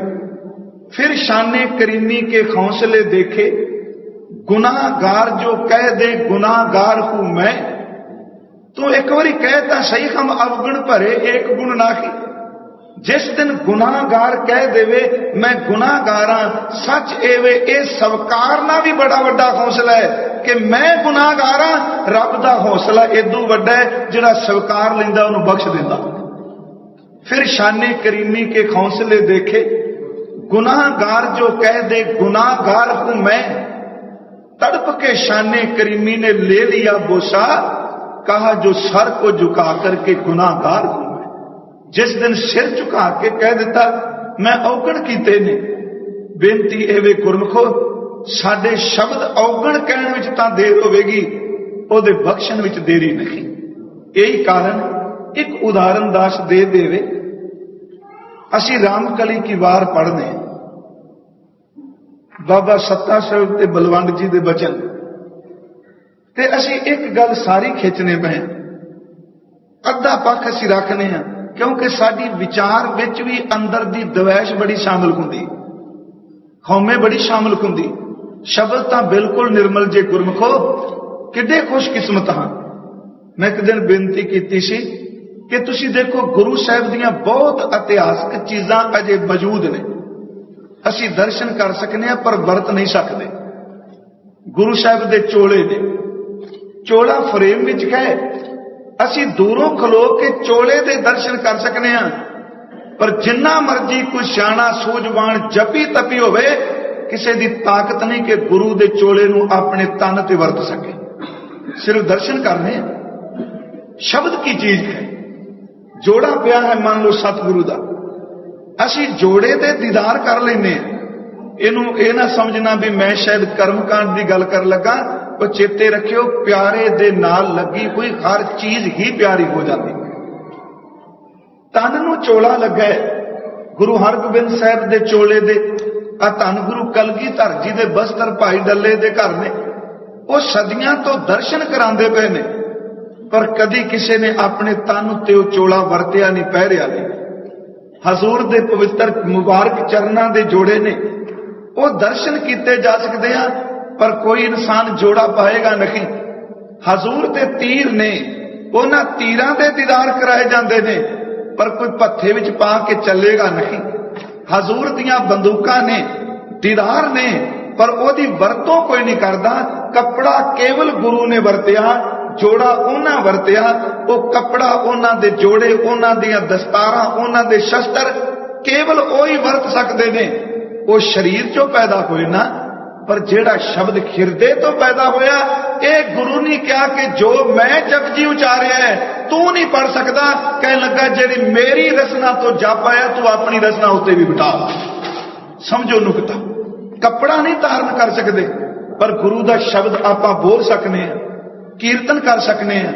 फिर शाने करीमी के हौसले देखे, गुनाहगार जो कह दे गुनाहगार हूं मैं, तो एक बारी कहता सही हम अवगुण भरे एक गुण नाही। जिस दिन गुनाहगार कह देवे मैं गुनाहगार हां, सच एवे ए स्वीकारना भी बड़ा वड्डा हौसला है कि मैं गुनाहगार हां। रब दा हौसला एदू वड्डा है जिहड़ा स्वीकार लैंदा उहनूं बख्श दिंदा। फिर शाने करीमी के हौसले देखे, गुनाहगार जो कह दे गुनाहगार हूं मैं, तड़प के शाने करीमी ने ले लिया बोसा, कहा जो सर को झुका करके गुनाहगार हूं मैं। जिस दिन सिर झुका के कह दिता मैं औगण कीते ने, बेनती एवे गुरमुखो साडे शब्द औगण कहण विच तां देर होवेगी, ओदे बख्शण विच देरी नहीं। यही कारण एक उदाहरण दास दे देवे। असी रामकली की वार पढ़ने, बाबा सत्ता साहिब ते बलवंड जी दे बचन ते असी एक गल सारी खिंचने पे, अद्धा पक्ष असी रखने हैं क्योंकि साडी विचार विच भी अंदर दी दवैश बड़ी शामिल हुंदी, खौमे बड़ी शामिल हुंदी। शब्द तां बिल्कुल निर्मल जे गुरमुखो किड्डे खुशकिस्मत हां। मैं एक दिन बेनती कीती सी कि तुसी देखो गुरु साहिब दियां बहुत इतिहासक चीज़ां अजे मौजूद ने, असी दर्शन कर सकने पर वरत नहीं सकते। गुरु साहिब दे चोले ने, चोला फ्रेम विच है, असी दूरों खलो के चोले दे दर्शन कर सकने हैं, पर जिन्ना मर्जी कोई सियाणा सूझवान जपी तपी होवे, किसी दी ताकत नहीं कि गुरु दे चोले नूं अपने तन ते वरत सके। सिर्फ दर्शन करने, शब्द की चीज है। जोड़ा पिया है मान लो सतगुरु दा, असी जोड़े दे दीदार कर लेने। इनू ये ना समझना भी मैं शायद कर्मकांड की गल कर लगा, पर चेते रखियो प्यारे दे नाल लगी हुई हर चीज ही प्यारी हो जाती। तन नू चोला लगा है गुरु हरगोबिंद साहब दे चोले दे, धन गुरु कलगीधर जी दे बस्तर भाई डल्ले दे घर ने, वो सदियां तो दर्शन करांदे पे ने, पर कदी किसी ने अपने तन उत्ते वो चोला वरतिया नहीं, पहरिया नहीं। हजूर दे पवित्र मुबारक चरणों दे जोड़े ने, वो दर्शन किए जा सकते हैं, पर कोई इंसान जोड़ा पाएगा नहीं। हजूर दे तीर ने, उन्हां तीरां दे दीदार कराए जाते हैं, पर कोई भत्थे विच पा के चलेगा नहीं। हजूर दियां बंदूकां ने, दीदार ने, पर ओदी वरतों कोई नहीं करता। कपड़ा केवल गुरु ने वरतिया, जोड़ा उन्हां वरतिया। वो कपड़ा उन्हां दे जोड़े, उन्हां दियां दस्तारां, उन्हां दे शस्त्र केवल ओही वरत सकते ने। वो शरीर चों पैदा होए ना, पर जेड़ा शब्द हिरदे तो पैदा होया, ये गुरु ने कहा कि जो मैं जपजी उचारिया है तू नहीं पढ़ सकता। कह लगा जेड़ी मेरी रचना तो जप आया तू अपनी रचना उत्ते भी बिठा। समझो नुकता, कपड़ा नहीं धारण कर सकते, पर गुरु का शब्द आप बोल सकने हैं, कीर्तन कर सकने हैं,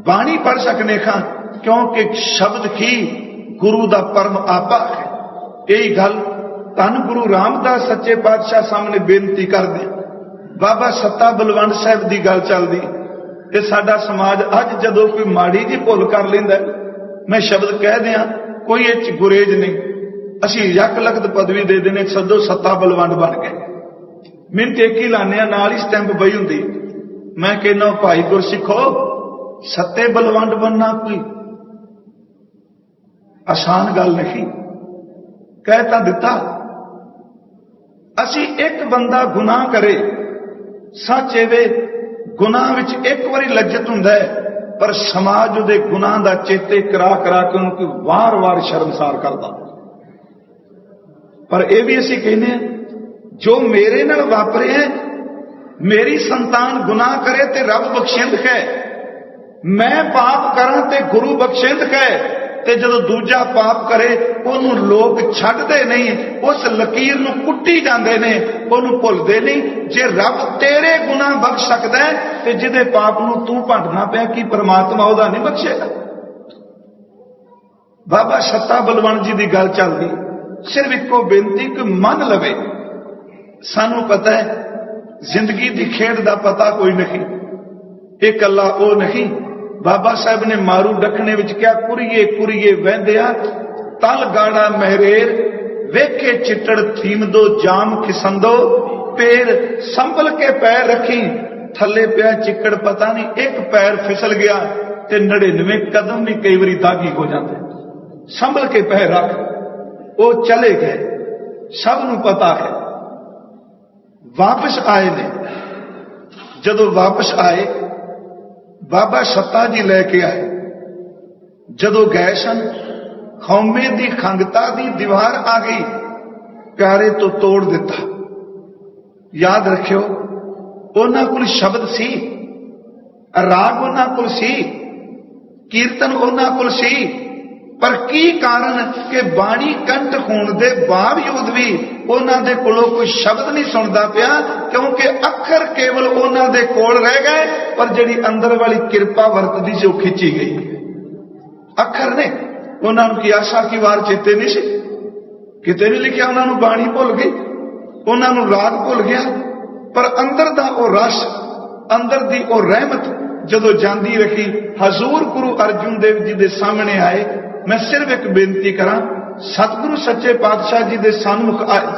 बाणी पढ़ सकने हैं, क्योंकि शब्द ही गुरु का परम आपा है। यही गल धन गुरु रामदास सच्चे पातशाह सामने बेनती कर दे। बाबा सत्ता बलवंत साहब की गल चलती, ये साडा समाज अज जदों कोई माड़ी जी भुल कर लेंदा, मैं शब्द कह दियां, कोई इह गुरेज नहीं, असीं यक लखत पदवी दे देने, सदो सत्ता बलवंत बन गए। मिन टेकी लाने नाल ही स्टैंप बई हुंदी। मैं कहना भाई गुरसिखो, सत्ते बलवंत बनना कोई आसान गल नहीं। कह तां दिता, असीं एक बंदा गुनाह करे, सच एवे गुनाह विच एक बारी लज्जत हुंदा है, पर समाज उहदे गुनाह दा चेते करा करा के उहनूं वार वार शर्मसार करदा। पर यह भी असीं कहने जो मेरे नाल वापरे है, मेरी संतान गुनाह करे ते रब बख्शिंद है, मैं पाप करा ते गुरु बख्शिंद है, ते जदों दूजा पाप करे उहनूं लोग छड्डदे नहीं, उस लकीर नूं कुट्टी जांदे ने, उहनूं भुलदे नहीं। जे रब तेरे गुनाह बख्श सकदा है ते जिहदे पाप नूं तूं भंडना पिया, की परमात्मा उहदा नहीं बख्शेगा? बाबा सत्ता बलवंत जी की गल चलदी, सिर्फ इको बेनती कि मन लवे। सानू पता है जिंदगी की खेड का पता कोई नहीं, ये कला वो नहीं। बाबा साहब ने मारू डखने विच क्या, कुरिए कुरिए वहंदिया तल गाड़ा महरेर, वेखे चिट्टड़ थीमदो जाम खिसंदो, पैर संभल के पैर रखी, थले पिया चिक्कड़ पता नहीं, एक पैर फिसल गया ते 99 कदम भी कई बारी दागी हो जाते। संभल के पैर रख, वो चले गए, सबनू पता है। वापस आए ने, जदों वापस आए बाबा सत्ता जी लैके आए। जदों गए सन, खौमे की खंगता की दीवार आ गई, प्यारे तो तोड़ दिता। याद रखियो, उन्हां कोल शब्द सी, राग उन्हां कोल सी, कीर्तन उन्हां कोल सी, पर की कारण कि बाणी कंठ होने के बावजूद भी उन्हां दे कोलों कोई शब्द नहीं सुनता पिया, क्योंकि अखर केवल उन्हां दे कोल रह गए, पर जिहड़ी अंदर वाली किरपा वरतदी सी वो खिंची गई। अखर ने उन्हां नूं की आशा की वार चेते नहीं सी, किते नहीं लिखिया, उन्हां नूं बाणी भुल गई, उन्हां नूं राग भुल गया, पर अंदर दा वो रस, अंदर दी वो रहमत जदों जांदी रखी। हजूर गुरु अर्जुन देव जी दे सामने आए। मैं सिर्फ एक बेनती करा, सतगुरु सच्चे पातशाह जी दे सन्मुख आए,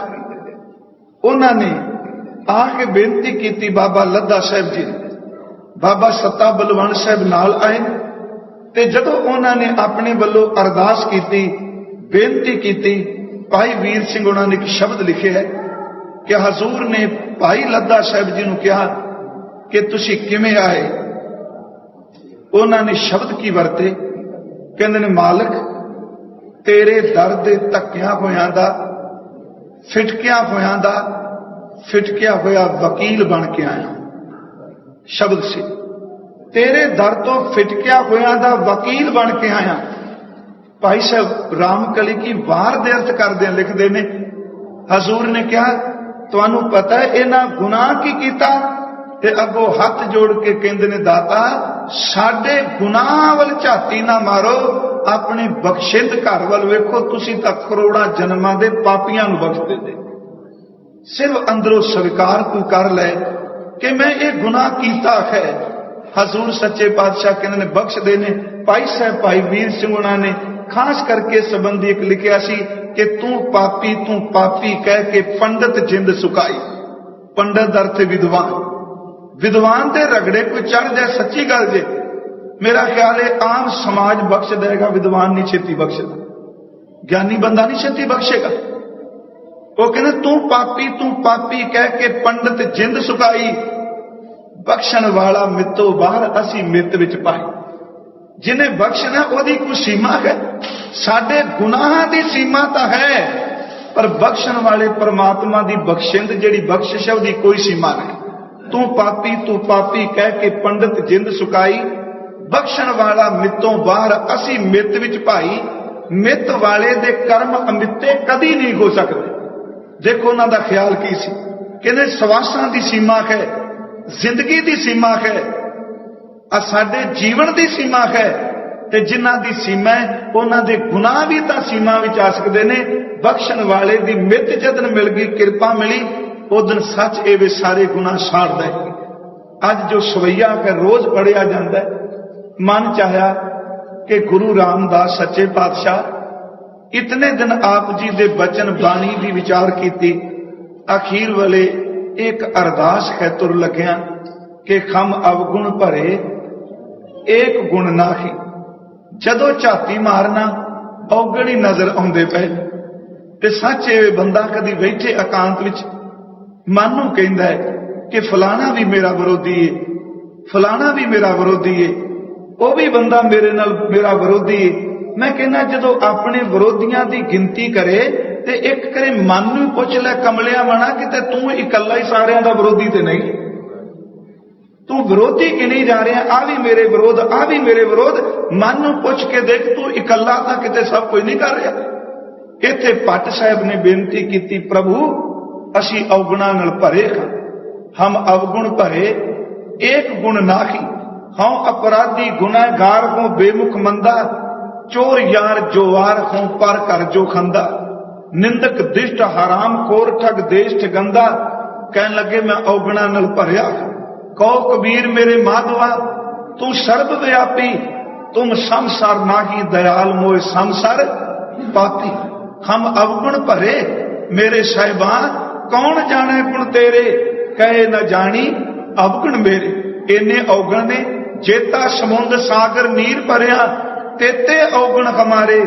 उन्होंने आके बेनती की। बाबा लद्दा साहब जी, बाबा सत्ता बलवंत साहब नाल आए, ते जदों उन्होंने अपने वल्लों अरदास की, बेनती की, भाई वीर सिंह उन्होंने एक शब्द लिखे है कि हजूर ने भाई लद्दा साहब जी ने कहा कि तुसी किवें आए। उन्होंने शब्द की वरते, कहते ने मालिक तेरे दर दे धक्किया होयां दा, फिटकिया होयां दा, फिटकिया होया वकील बन के आया। शब्द से तेरे दर तो फिटकिया होयां दा वकील बन के आया। भाई साहब रामकली की वार दे अर्थ करदे लिखदे ने, हजूर ने कहा तुहानू पता है इन्हां गुनाह की कीता, ते अगों हाथ जोड़ के कहंदे ने दाता साडे गुनाह वल झाती ना मारो, अपने बख्शिंद घर वल वेखो, तुसी तां करोड़ां जन्मां दे पापियां नूं बख्श दिंदे। सिर्फ अंदरों स्वीकार तू कर ले कि मैं ये गुनाह कीता है। हजूर सच्चे पातशाह कहंदे ने बख्श देने। भाई साहब भाई वीर सिंह उन्हां ने खास करके संबंधी एक लिखिया सी कि तू पापी कह के पंडित जिंद सुकाई। पंडित अर्थ विद्वान, विद्वान दे रगड़े कोई चढ़ जाए, सच्ची गल जे मेरा ख्याल है आम समाज बख्श देगा, विद्वान नहीं छेती बख्शदा, ज्ञानी बंदा नहीं छेती बख्शेगा। वो कहते तू पापी कह के पंडित जिंद सुकाई, बख्शण वाला मित्तो बाहर असी मित विच पाई। जिन्हें बख्शना ओदी कोई सीमा है, साडे गुनाहां दी सीमा तो है, पर बख्शण वाले परमात्मा दी बख्शिंद जिहड़ी बख्शिश है ओदी कोई सीमा नहीं। तू पापी कह के पंडित जिंद सुकाई, बख्शण वाला मित्तों बाहर असी मित विच भाई। मित वाले दे कर्म अमिते कदी नहीं हो सकते। देखो उन्हां दा ख्याल की सी, कहते सवासां दी सीमा है, जिंदगी दी सीमा है, साडे जीवन दी सीमा है। ते जिन्हां दी सीमा है उन्हां दे गुनाह भी तां सीमा विच आ सकदे ने। बख्शण वाले दी मित जदन मिल गई, किरपा मिली, उदन सच एवे सारे गुनाह साड़ देगी। अज जो सवैया है रोज पढ़िया जाता है। मन चाहया कि गुरु रामदास सच्चे पातशाह इतने दिन आप जी दे बचन बाणी दी विचार कीती, अखीर वाले एक अरदास है तुर लग्या कि खम अवगुण भरे एक गुण नाही। जदों झाती मारना औगण ही नजर आउंदे पे ते सच ये बंदा कदी बैठे एकांत विच मन नूं कहंदा है कि फलाना भी मेरा विरोधी है, फलाना भी मेरा विरोधी है, वह भी बंदा मेरे नाल मेरा विरोधी है। मैं कहना जदों अपने विरोधियों की गिनती करे ते एक करे मन नूं पुछ लै कमलिया मना कि तू इकल्ला ही सारियां दा विरोधी ते नहीं, तू विरोधी कि नहीं जा रहा, आ भी मेरे विरोध, आ भी मेरे विरोध। मन नूं पुछ के देख तू इकल्ला तां किते सब कोई नहीं कर रहा। इत्थे भट्ट साहब ने बेनती की, प्रभु असी अवगुणां नाल भरे हां, हम अवगुण भरे एक गुण नाही। हाँ अपराधी गुनाहगार हों बेमुख मंदा, चोर यार जो वार हों पर कर जो खंदा, निंदक दिष्ट हराम खोर ठग देष्ट गंदा। कहन लगे मैं अवगुणां नाल भरिया। कहो कबीर मेरे माधवा तू सर्वव्यापी, तुम संसार नाही दयाल मोए संसार पापी। हम अवगुण भरे मेरे साहिबान, कौन जाने गुण तेरे, कहे न जानी अवगुण मेरे। इन्ने अवगुण ने जेता समुंद सागर नीर भरिया, तेते अवगुण हमारे,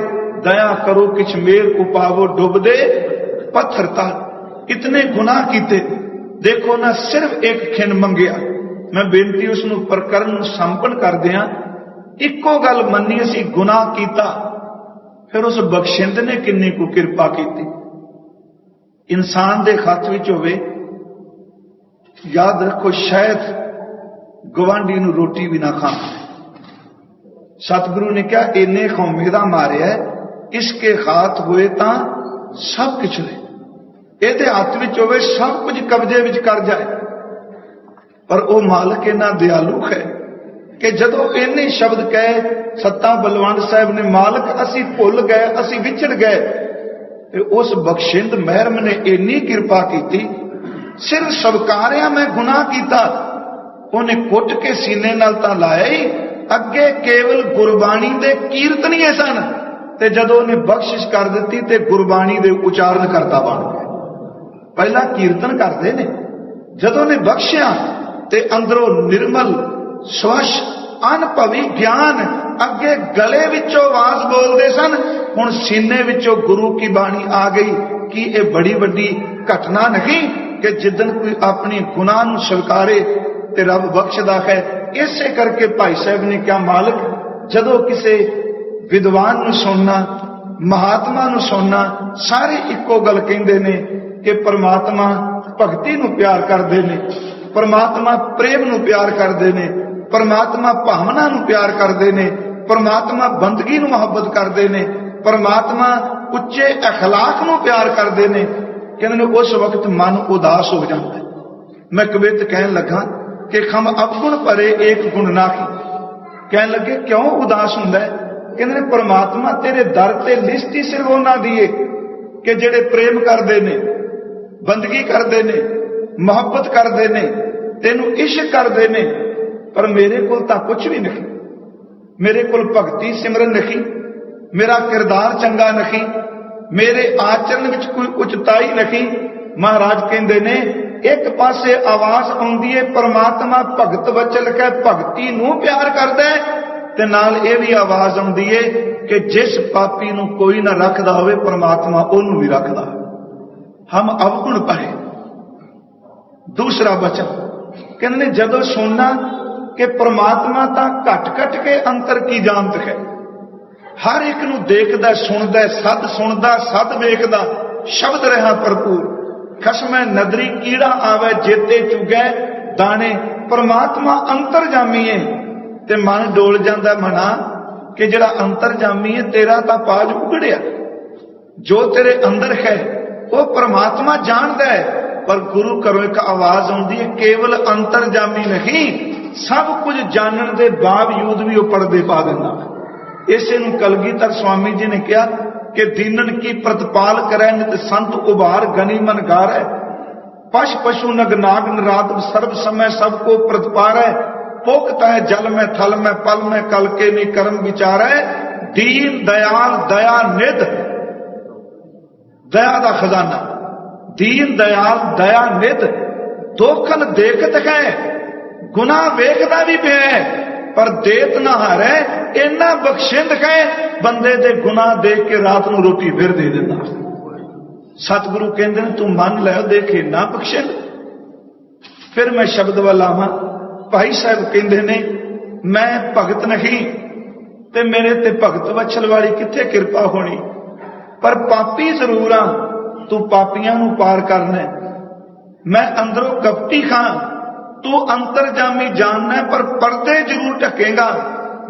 दया करो किछ मेर उपावो डुब दे पत्थर ताल। इतने गुनाह कीते, देखो ना सिर्फ एक खिन मंगिया। मैं बेनती उसनूं प्रकरण नूं संपन्न कर दिया। इक्को गल मन्नी असी गुनाह कीता, फिर उस बख्शिंद ने किन्नी को किरपा की। इंसान दे हथ विच होवे, याद रखो शायद गवांढी नूं रोटी भी ना खाना। सतगुरु ने कहा इन्ने कौमे दा मारिया, इसके हाथ हुए तां सब कुछ ने, इहदे हथ विच होवे सब कुछ कब्जे विच कर जाए। पर वह मालक इन्ना दयालु है कि जदों इन्ने शब्द कहे सत्ता बलवंत साहब ने, मालक असी भुल गए, असी विछड़ गए, ते उस बख्शिंद महरम ने इन्नी कृपा की, सिर्फ सबकारिया मैं गुनाह किया, उन्हें कुट के सीने नाल तां लाया ही, अगे केवल गुरबाणी दे कीर्तनीए सन, ते जदों उन्हें बख्शिश कर दी ते गुरबाणी दे उचारण करता बन गए। पहला कीर्तन करते ने, जदों ने बख्शिया ते अंदरों निर्मल स्वच्छ अनभवी ज्ञान, अगे गले विचों आवाज बोलते सन, हुण सीने विचों गुरु की बाणी आ गई। कि यह बड़ी वड्डी घटना नहीं कि जिदन कोई अपनी गुनाह नूं स्वीकारे ते रब बख्शदा है। इसे करके भाई साहब ने क्या, मालिक जदों किसी विद्वान नूं सुनना, महात्मा नूं सुनना, सारे इक्को गल कहंदे ने कि परमात्मा भगती नूं प्यार करदे ने, परमात्मा प्रेम नूं प्यार करदे ने, परमात्मा भावना नूं प्यार करदे ने, परमात्मा बंदगी नूं मुहब्बत करदे ने, परमात्मा उच्चे अखलाक नूं प्यार करदे ने। कहंदे ने उस वक्त मन उदास हो जाता है। मैं कवित कहन लगा कि खम अवगुण भरे एक गुण नाही। कहन लगे क्यों उदास हुंदा है? कहंदे ने परमात्मा तेरे दर ते लिस्ट ही सिर्फ उन्हां दी है कि जिहड़े प्रेम करदे ने, बंदगी करदे ने, मुहब्बत करदे ने, तेनू इश्क करदे ने। पर मेरे कोल तां कुछ भी नहीं, मेरे कोल भगती सिमरन नहीं, मेरा किरदार चंगा नहीं, मेरे आचरण विच कोई उचताई नहीं। महाराज कहंदे ने एक पासे आवाज आउंदी है परमात्मा भगत वचल के भगती नूं प्यार करदा है, ते नाल इह भी आवाज आउंदी है कि जिस पापी नूं कोई ना रखदा होवे परमात्मा ओनूं भी रखदा। हम अवगुण भरे। दूसरा वचन कहंदे जदों सुनना कि परमात्मा तां घट घट के अंतर की जानत है, हर एक नूं देखदा सुनदा, सद सुनदा सद वेखदा, शब्द रहा भरपूर। खसमै नदरी कीड़ा आवे जेते चुगै दाने। परमात्मा अंतरजामी है ते मन डोल जांदा मना कि जिहड़ा अंतरजामी है तेरा तां पाज उगड़िया। जो तेरे अंदर है वो परमात्मा जानदा है, पर गुरु घरों एक आवाज आउंदी है, केवल अंतरजामी नहीं, सब कुछ जानने के बावजूद भी वह पर्दे पा देना। इसे नूं कलगीधर स्वामी जी ने कहा कि दीनन की प्रतिपाल करे नित संत उबार गनी मन गार है, पश पशु नग नाग नरात सर्व समय सबको प्रतिपार है, पोक्त है जल में थल में पल में कल के नी कर्म विचार है, दीन दयाल दया निध, दया का खजाना, दीन दयाल दया निध, दोखन देखत है, गुनाह वेखदा भी पे है पर देत ना हारे, इन्ना बख्शिंद है बंदे दे गुनाह देख के रात नूं रोटी फिर दे देता। सतगुरु कहंदे ने तू मन लै देखे ना बख्शिंद। फिर मैं शब्द वाल आवां, भाई साहब कहंदे ने मैं भगत नहीं ते मेरे ते भगत वछल वाली किथे किरपा होनी, पर पापी जरूर हाँ, तू पापियां नूं पार करना। मैं अंदरों कपटी खां, तू अंतरजामी जानना, पर पर्दे जरूर ढकेगा।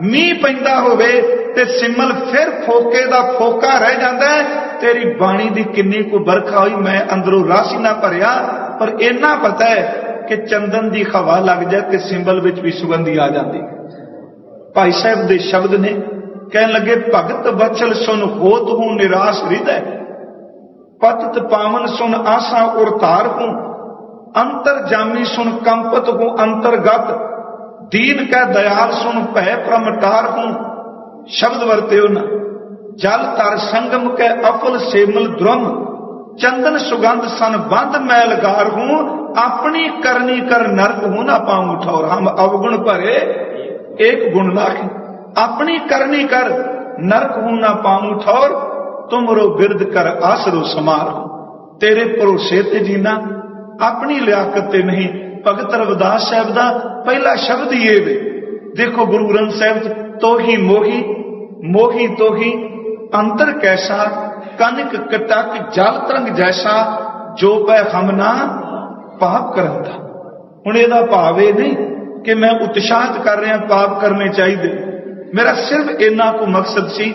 मीह पैंदा होवे ते सिमल फिर फोके दा फोका रह जाता है, तेरी बाणी दी किन्नी को बरखा हुई, मैं अंदरों रासी ना भरिया, पर इन्ना पता है कि चंदन दी हवा लग जाए ते सिंबल विच भी सुगंधी आ जाती। भाई साहब दे शब्द ने कहन लगे, भगत वचल सुन होत हूं निराश हृदय, पतित पावन सुन आशा उरतार हूं, अंतरजामी सुन कंपत हूं अंतर्गत, दीन कै दयाल सुन भय प्रमटार हूं। शब्द वरते हो ना, जल तर संगम कै अफल सेमल द्रुम, चंदन सुगंध सन बंद मैलगार हूं, अपनी करनी कर नरक हूं ना पाऊं ठौर। हम अवगुण भरे एक गुण नाखी, अपनी करनी कर नरक हूं ना पाऊं ठौर, तुमरो बिरद कर आसरो समार। तेरे भरोसे ते जीना, अपनी लियाकत ते नहीं। भगत रविदास साहब का पहला शब्द ही ये वे, देखो गुरु ग्रंथ साहब, तो ही मोही मोही तो ही अंतर कैसा, कनक कटक जल तरंग जैसा, जो पै हम ना पाप करन था। हुण इहदा भाव ये नहीं कि मैं उत्साहित कर रहा पाप करने चाहिए, मेरा सिर्फ इन्ना को मकसद सी।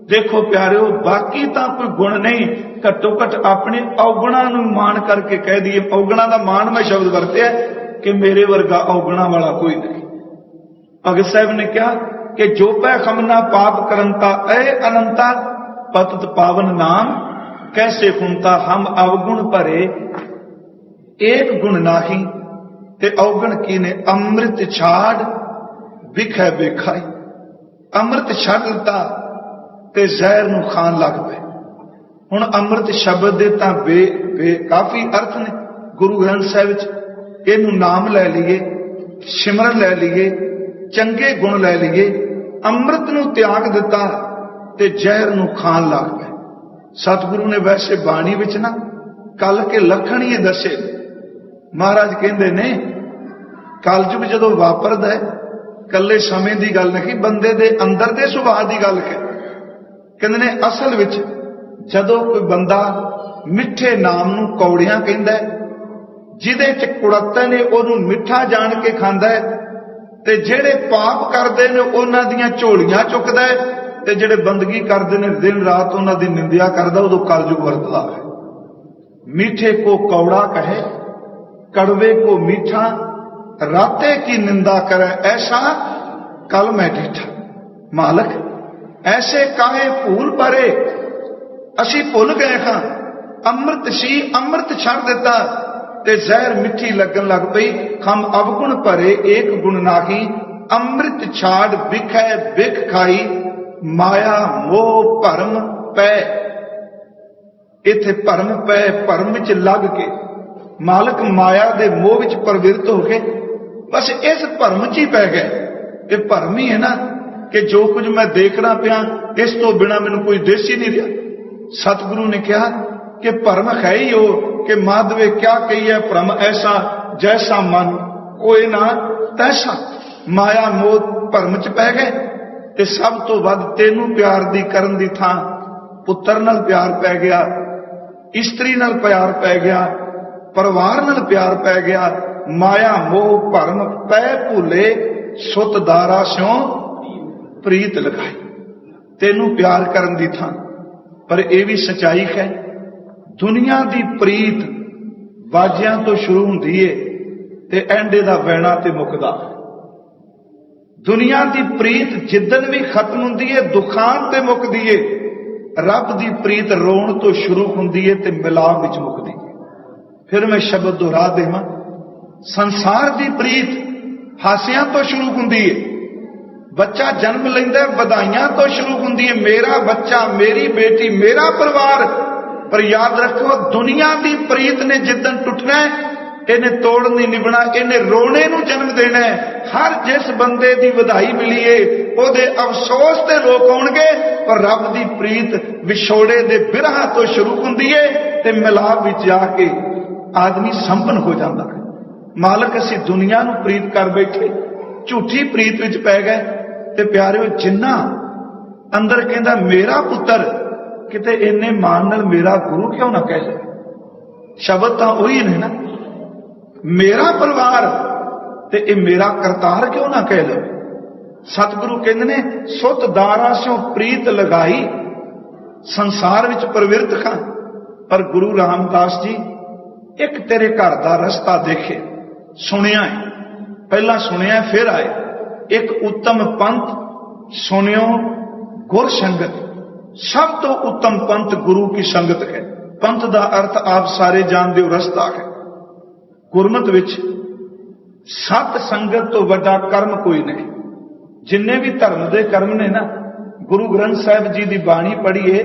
देखो प्यारिओ, बाकी तो कोई गुण नहीं, घट्टो घट अपने अवगुणा नूं मान करके कह दिए। अवगुणा का मान मैं शब्द वरत्या कि मेरे वर्गा अवगुणा वाला कोई नहीं। भगत साहब ने कहा कि जो पै खमना पाप करंता ऐ अनंता, पतित पावन नाम कैसे खुनता। हम अवगुण भरे एक गुण नाही, ते अवगुण की ने अमृत छाड़ विखै बेखाई। अमृत छड़ दिता ते जहर नूं खान लग पे। हुण अमृत शब्द दे तां काफी अर्थ ने गुरु ग्रंथ साहिब च। इहनूं नाम लै लीए, सिमरन लै लीए, चंगे गुण लै लीए। अमृत नूं त्याग दिता ते जहर नूं खान लग पे। सतगुरु ने वैसे बाणी विच ना कल के लखण ही दसे। महाराज कहंदे ने कलयुग जदों वापरदा है, कल्ले समय की गल नहीं, बंदे दे अंदर दे सुभाअ दी गल है। कहंदे ने असल विच जदों कोई बंदा मिठे नाम नूं कौड़ियां कहंदा है, जिहदे च कुड़त्ते ने ओनूं मिठा जान के खांदा है, ते जिहड़े पाप करदे ने उन्हां दीयां झोलियां चुकदा है, ते जिहड़े बंदगी करदे ने दिन रात उन्हां दी निंदिया करदा, उदों कलयुग वरतदा है। मीठे को कौड़ा कहे, कड़वे को मीठा, राते की निंदा करे ऐसा कल मैं डीठा। मालक ऐसे काहे भूल परे, असी भुल गए हाँ। अमृत सी अमृत छड़ दिता ते जहर मिठी लगन लग पई। हम अवगुण भरे एक गुण नाही, अमृत छाड़ विखै विख खाई। माया मोह भरम पै, इथे भरम पै, भरम विच लग के मालक माया दे मोह विच प्रवृत्त हो के बस इस भरम च ही पै गए। ये भरम ही है ना कि जो कुछ मैं देखना पिया, इस तो बिना मैनू कोई देश ही नहीं रहा। सतगुरु ने कहा कि भरम है ही हो कि माधवे क्या कही है, भ्रम ऐसा जैसा मन कोई ना तैसा। माया मोह भरम च पै गए ते सब तो वध तेनू प्यार दी करन दी थां पुत्र नाल प्यार पै गया, इस्त्री नाल प्यार पै गया, परिवार नाल प्यार पै गया। माया मोह भरम पै भूले, सुत दारा स्यों प्रीत लगाई। तेनू प्यार करन दी थां। पर यह भी सच्चाई है, दुनिया दी प्रीत बाजियां तो शुरू हुंदी है ते एंडे दा वैणा ते मुकदा। दुनिया की प्रीत जिदन भी खत्म हुंदी है दुखान ते मुकदी है। रब की प्रीत रोण तो शुरू हुंदी है ते मिलाप विच मुकदी है। फिर मैं शब्द दोहरा देवां, संसार की प्रीत हासियां तो शुरू हुंदी है। बच्चा जन्म लैंदा बधाइयां तो शुरू हुंदी है, मेरा बच्चा, मेरी बेटी, मेरा परिवार। पर याद रखो, दुनिया की प्रीत ने जिदन टुटना है, इन्हें तोड़ नहीं निभना, इन्हें रोने नूं जन्म देना है। हर जिस बंदे की बधाई मिली है उहदे अफसोस ते लोग आउणगे, पर रब की प्रीत विछोड़े दे बिरह तो शुरू हुंदी है ते मिलाप विच आके आदमी संपन्न हो जाता है। मालक असीं दुनिया नूं प्रीत कर बैठे, झूठी प्रीत विच पै गए। ते प्यारिओ, जिन्ना अंदर कहंदा मेरा पुत्र, किते इन्ने मान नाल मेरा गुरु क्यों ना कह ले। शब्द तां उही ने ना, मेरा परिवार ते ये मेरा करतार क्यों ना कह लो। सतगुरु कहंदे ने सुत दारा स्यों प्रीत लगाई, संसार विच प्रवृत्त खां। पर गुरु रामदास जी एक तेरे घर दा रस्ता देखे, सुनिया है, पहला सुनिया फिर आए। एक उत्तम पंथ सुनियो गुर संगत। सब तो उत्तम पंथ गुरु की संगत है। पंथ का अर्थ आप सारे जानते हो, रस्ता है। गुरमत विच सत संगत तो वड्डा कर्म कोई नहीं। जिन्ने भी धर्म के कर्म ने ना, गुरु ग्रंथ साहिब जी की बाणी पढ़ीए,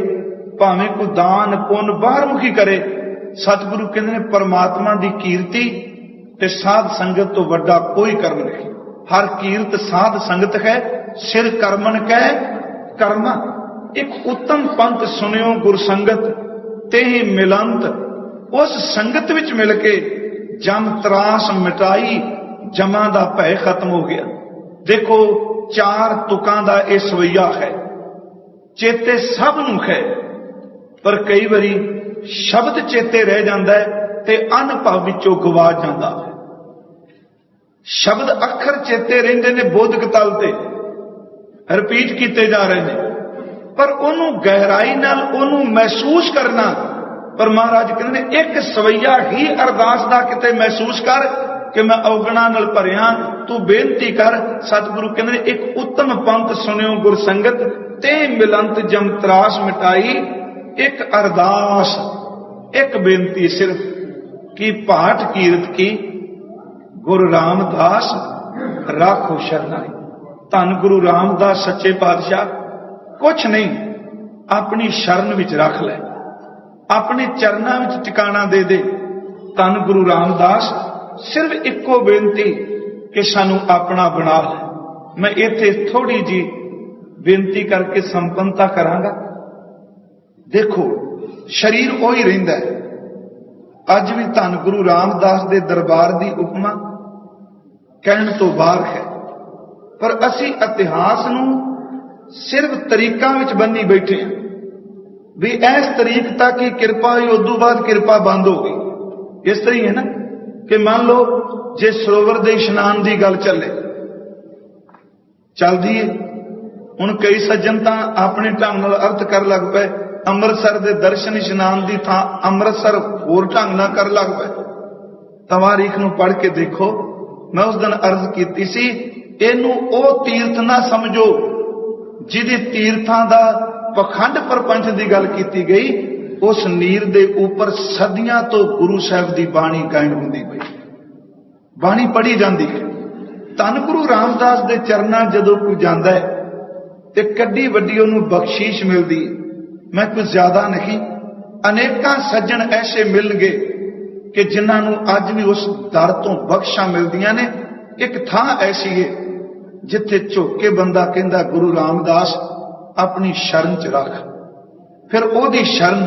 भावें कोई दान पुण्य बाहरमुखी करे, सतगुरु कहते हैं परमात्मा की कीर्ति ते साध संगत तो वड्डा कोई कर्म नहीं। हर कीर्त साध संगत है, सिर कर्मन कह कर्मा। एक उत्तम पंथ सुनियो गुर संगत, ते ही मिलंत। उस संगत विच मिल के जम त्रास मिटाई, जमा दा भय खत्म हो गया। देखो, चार तुकां दा इह सवैया है, चेते सब नूं है, पर कई बारी शब्द चेते रह जाता है ते अनुभव विचों गवा जाता है। शब्द अखर चेते रहिंदे ने बोधक तल ते रिपीट किए जा रहे हैं, पर उन्हों गहराई नाल उन्हों महसूस करना। पर महाराज कहते हैं एक सवैया ही अरदास दा किते महसूस कर कि मैं अवगुणा नाल भरिया, तू बेनती कर। सतगुरु कहते हैं एक उत्तम पंथ सुनियो गुर संगत, ते मिलंत जम त्रास मिटाई। एक अरदास, एक बेनती सिर्फ की पाठ कीरत की, गुरु रामदास राखो शरणाई। धन गुरु रामदास सच्चे पातशाह कुछ नहीं, अपनी शरण विच रख ले, अपने चरणों विच टिकाणा दे दे। धन गुरु रामदास सिर्फ इको बेनती कि सानू अपना बना ले। मैं इत्थे थोड़ी जी बेनती करके संपन्नता करांगा। देखो, शरीर उही रहिंदा है। अज भी धन गुरु रामदास दे दरबार की उपमा कहण तो बाहर है, पर असी इतिहास नूं सिर्फ तरीकां विच बन्नी बैठे हैं भी इस तरीक तक ही किरपा हुई, उदों बाद किरपा बंद हो गई। इस तरह है ना कि मान लो जे सरोवर दे इशनान की गल चले चलदी है, हुण कई सज्जन तां अपने ढंग नाल अर्थ कर लग पे, अमृतसर के दर्शन इशनान की थां अमृतसर होर ढंग नाल कर लग पे। तवारीख नूं पढ़ के देखो, मैं उस दिन अर्ज की सी, इनू ओ तीर्थ ना समझो जिहदे तीर्थां दा पखंड प्रपंच की गल की गई। उस नीर दे ऊपर सदियां तो गुरु साहब की बाणी गायन होंदी पई, बाणी पढ़ी जाती है। धन गुरु रामदास के चरणों जदों कोई जाता है तो कड्डी वड्डी उन्होंने बख्शीश मिलती है। मैं कुछ ज्यादा नहीं, अनेकां सज्जन ऐसे मिलणगे कि जिन्होंने अज भी उस दर तो बख्शा मिलदियां ने। एक थां ऐसी है जिथे झुक के बंदा कहंदा गुरु रामदास अपनी शरण च रख, फिर ओदी शरण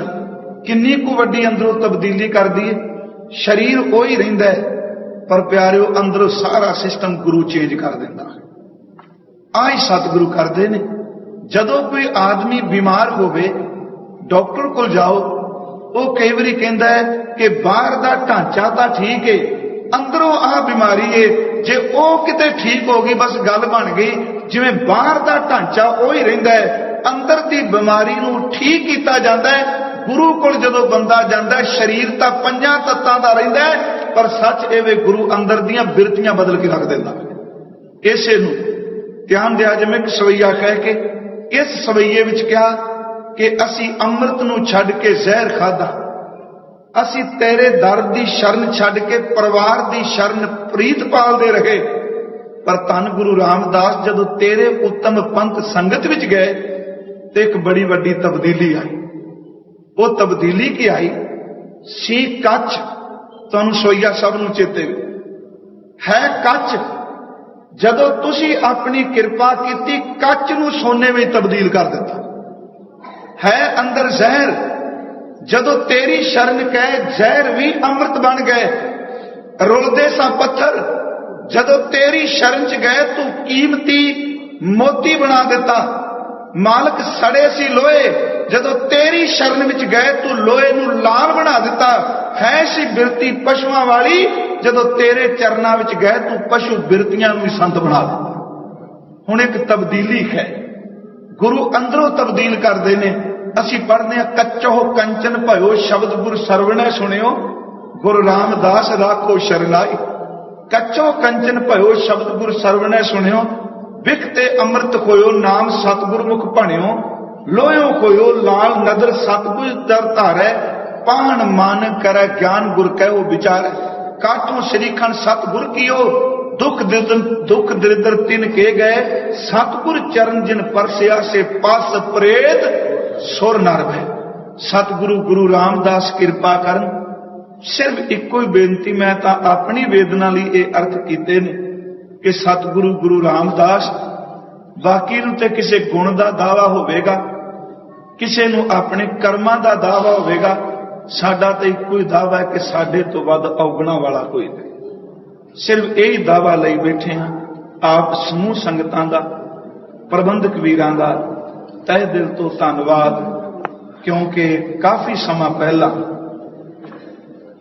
किन्नी कु वड्डी अंदरों तब्दीली कर दी है। शरीर उही रहिंदा है, पर प्यारिओ अंदरों सारा सिस्टम गुरु चेंज कर दिंदा है। आई सतगुरु करते ने। जदों कोई आदमी बीमार होवे, डॉक्टर को जाओ, वो कई बारी कहता है कि बाहर का ढांचा तो ठीक है, अंदरों आ बीमारी है। जे वो किते ठीक हो गई बस गल बन गई। जिवें बाहर का ढांचा उही रहिंदा है, अंदर की बीमारी नूं ठीक किया जाता है। गुरु कोल जदों बंदा जांदा शरीर तां पंजां तत्तां दा रहिंदा पर सच एवे गुरु अंदर दीयां बिरतियां बदल के रख दिंदा। इसे नूं ध्यान दिया जे मैं एक सवैया कह के इस सवैये विच कहा कि असी अमृत नूं छड्ड के जहर खाधा, असी तेरे दर दी शरण छड्ड के परिवार दी शरण प्रीत पालदे रहे, पर धन गुरु रामदास जदों तेरे उत्तम पंथ संगत विच गए तो एक बड़ी वड्डी तब्दीली आई। वो तब्दीली की आई सी कच्छ, तुहानूं सोईया सब नूं चेते है कच्छ। जदों तुसी अपनी कृपा की कच्छ नूं सोने में तब्दील कर दिता। है अंदर जहर, जदों तेरी शरण गए जहर भी अमृत बन गए। रुलदे सा पत्थर, जदों तेरी शरण च गए तू कीमती मोती बना दिता। मालक सड़े सी लोहे, जदों तेरी शरण विच गए तू लोहे नूं लाल बना दिता। है सी बिरती पशुआं वाली, जदों तेरे चरनां विच गए तू पशु बिरतियां नूं संत बना दिता। हुण एक तब्दीली है, गुरु अंदरों तब्दील करते हैं। असी पढ़ते हैं कच्चो कंचन भयो शब्द गुर सरवणै सुनियो, गुरु रामदास राखो शरणाई। कच्चो कंचन भयो शब्द गुर सरवणै सुनियो, विखते अमृत खोयो नाम सतगुर मुख भणियो। लोयो खोयो लाल नदर सतगुर दर धारै, पान मान करे ज्ञान गुर कहो विचार। काठों श्रीखन सतगुर कियो, दुख दरिद्र तिन के गए। सतगुर चरण जिन परसिया से पास प्रेत सुर नर भय। सतगुरु गुरु रामदास कृपा करन। सिर्फ इको ही बेनती मैं तां अपनी वेदना लई ये अर्थ कीते ने कि सतगुरु गुरु रामदास बाकी नूं ते किसी गुण का दावा होवेगा, किसी नूं अपने कर्मां का दावा होवेगा। साडा तो इको ही दावा है कि साडे तो वध औगणा वाला कोई नहीं। सिर्फ यही दावा लई बैठे हैं। आप समूह संगतां दा, प्रबंधक वीरां दा तहे दिल तो धन्नवाद, क्योंकि काफ़ी समा पहला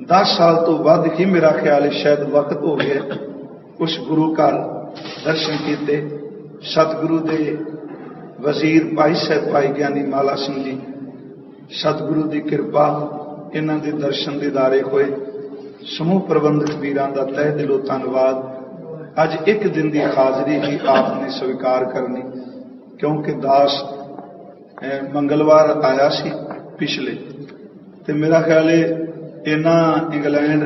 10 साल तो वध ही मेरा ख्याल है शायद वक्त हो गया उस गुरु घर दर्शन किए। सतगुरु दे वजीर भाई साहब भाई ज्ञानी माला सिंह जी, सतगुरु की कृपा इन्हां दे दर्शन दीदारे होए। समूह प्रबंधक वीरां दा तहे दिलों धन्नवाद। अज एक दिन की हाजरी ही आपने स्वीकार करनी, क्योंकि दास मंगलवार आया सी पिछले, तो मेरा ख्याल है इन्ना इंग्लैंड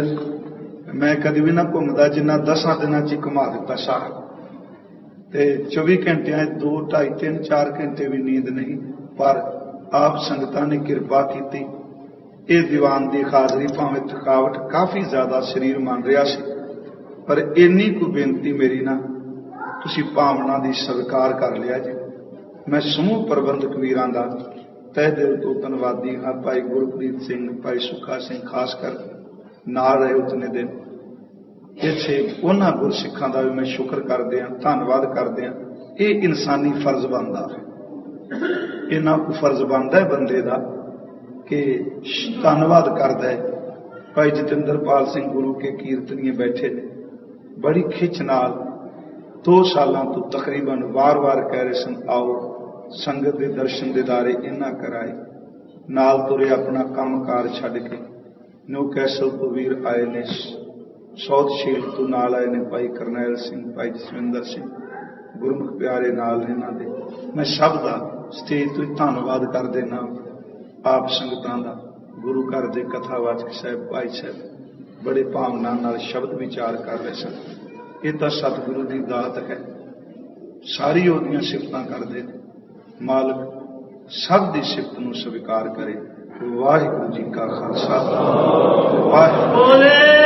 मैं कभी भी ना घूमता जिन्ना 10 दिनों च घुमा दिता सारा। तो 24 घंटिया 2, 2.5, 3, 4 घंटे भी नींद नहीं, पर आप संगतां ने कृपा की। ये दीवान की हाजरी भावें थकावट काफ़ी ज़्यादा शरीर मान रहा सी, पर इन्नी को बेनती मेरी ना तुसी भावना की स्वीकार कर लिया जी। मैं समूह प्रबंधक वीरां दा तहे दिल तो धन्नवादी हाँ। भाई गुरप्रीत सिंह, भाई सुखा सिंह खास कर नाल रहे उतने दिन। इत्थे उन्हां गुरसिखां दा भी मैं शुक्र करदे हां, धन्नवाद करदे हां। ये इंसानी फर्ज बनदा है, इन्हां को फर्ज बनदा है बंदे दा कि धन्नवाद करदा है। भाई जतिंदरपाल सिंह गुरु के कीर्तनीय बैठे ने, बड़ी खिच नाल 2 सालों तो तकरीबन वार वार कह रहे सन आओ संगत के दर्शन दीदारे इन्ना कराए। नाल तुरे अपना काम कार छड्ड के न्यू कैसल तो वीर आए ने, सौद शील तो नाल आए ने भाई करनैल सिंह, भाई जसविंदर सिंह, गुरमुख प्यारे नाल इन्हां दे। मैं सब का स्टेज तो धन्नवाद कर देना। आप संगतां दा, गुरु घर के कथावाचक साहब भाई साहब बड़े भावना नाल शब्द विचार कर रहे सन। ये तो सतगुरु की दात है, सारी ओदियां सिफतां करदे ने। मालक सब की सिफत नूं स्वीकार करे। वाहिगुरू जी का खालसा, वाहिगुरू।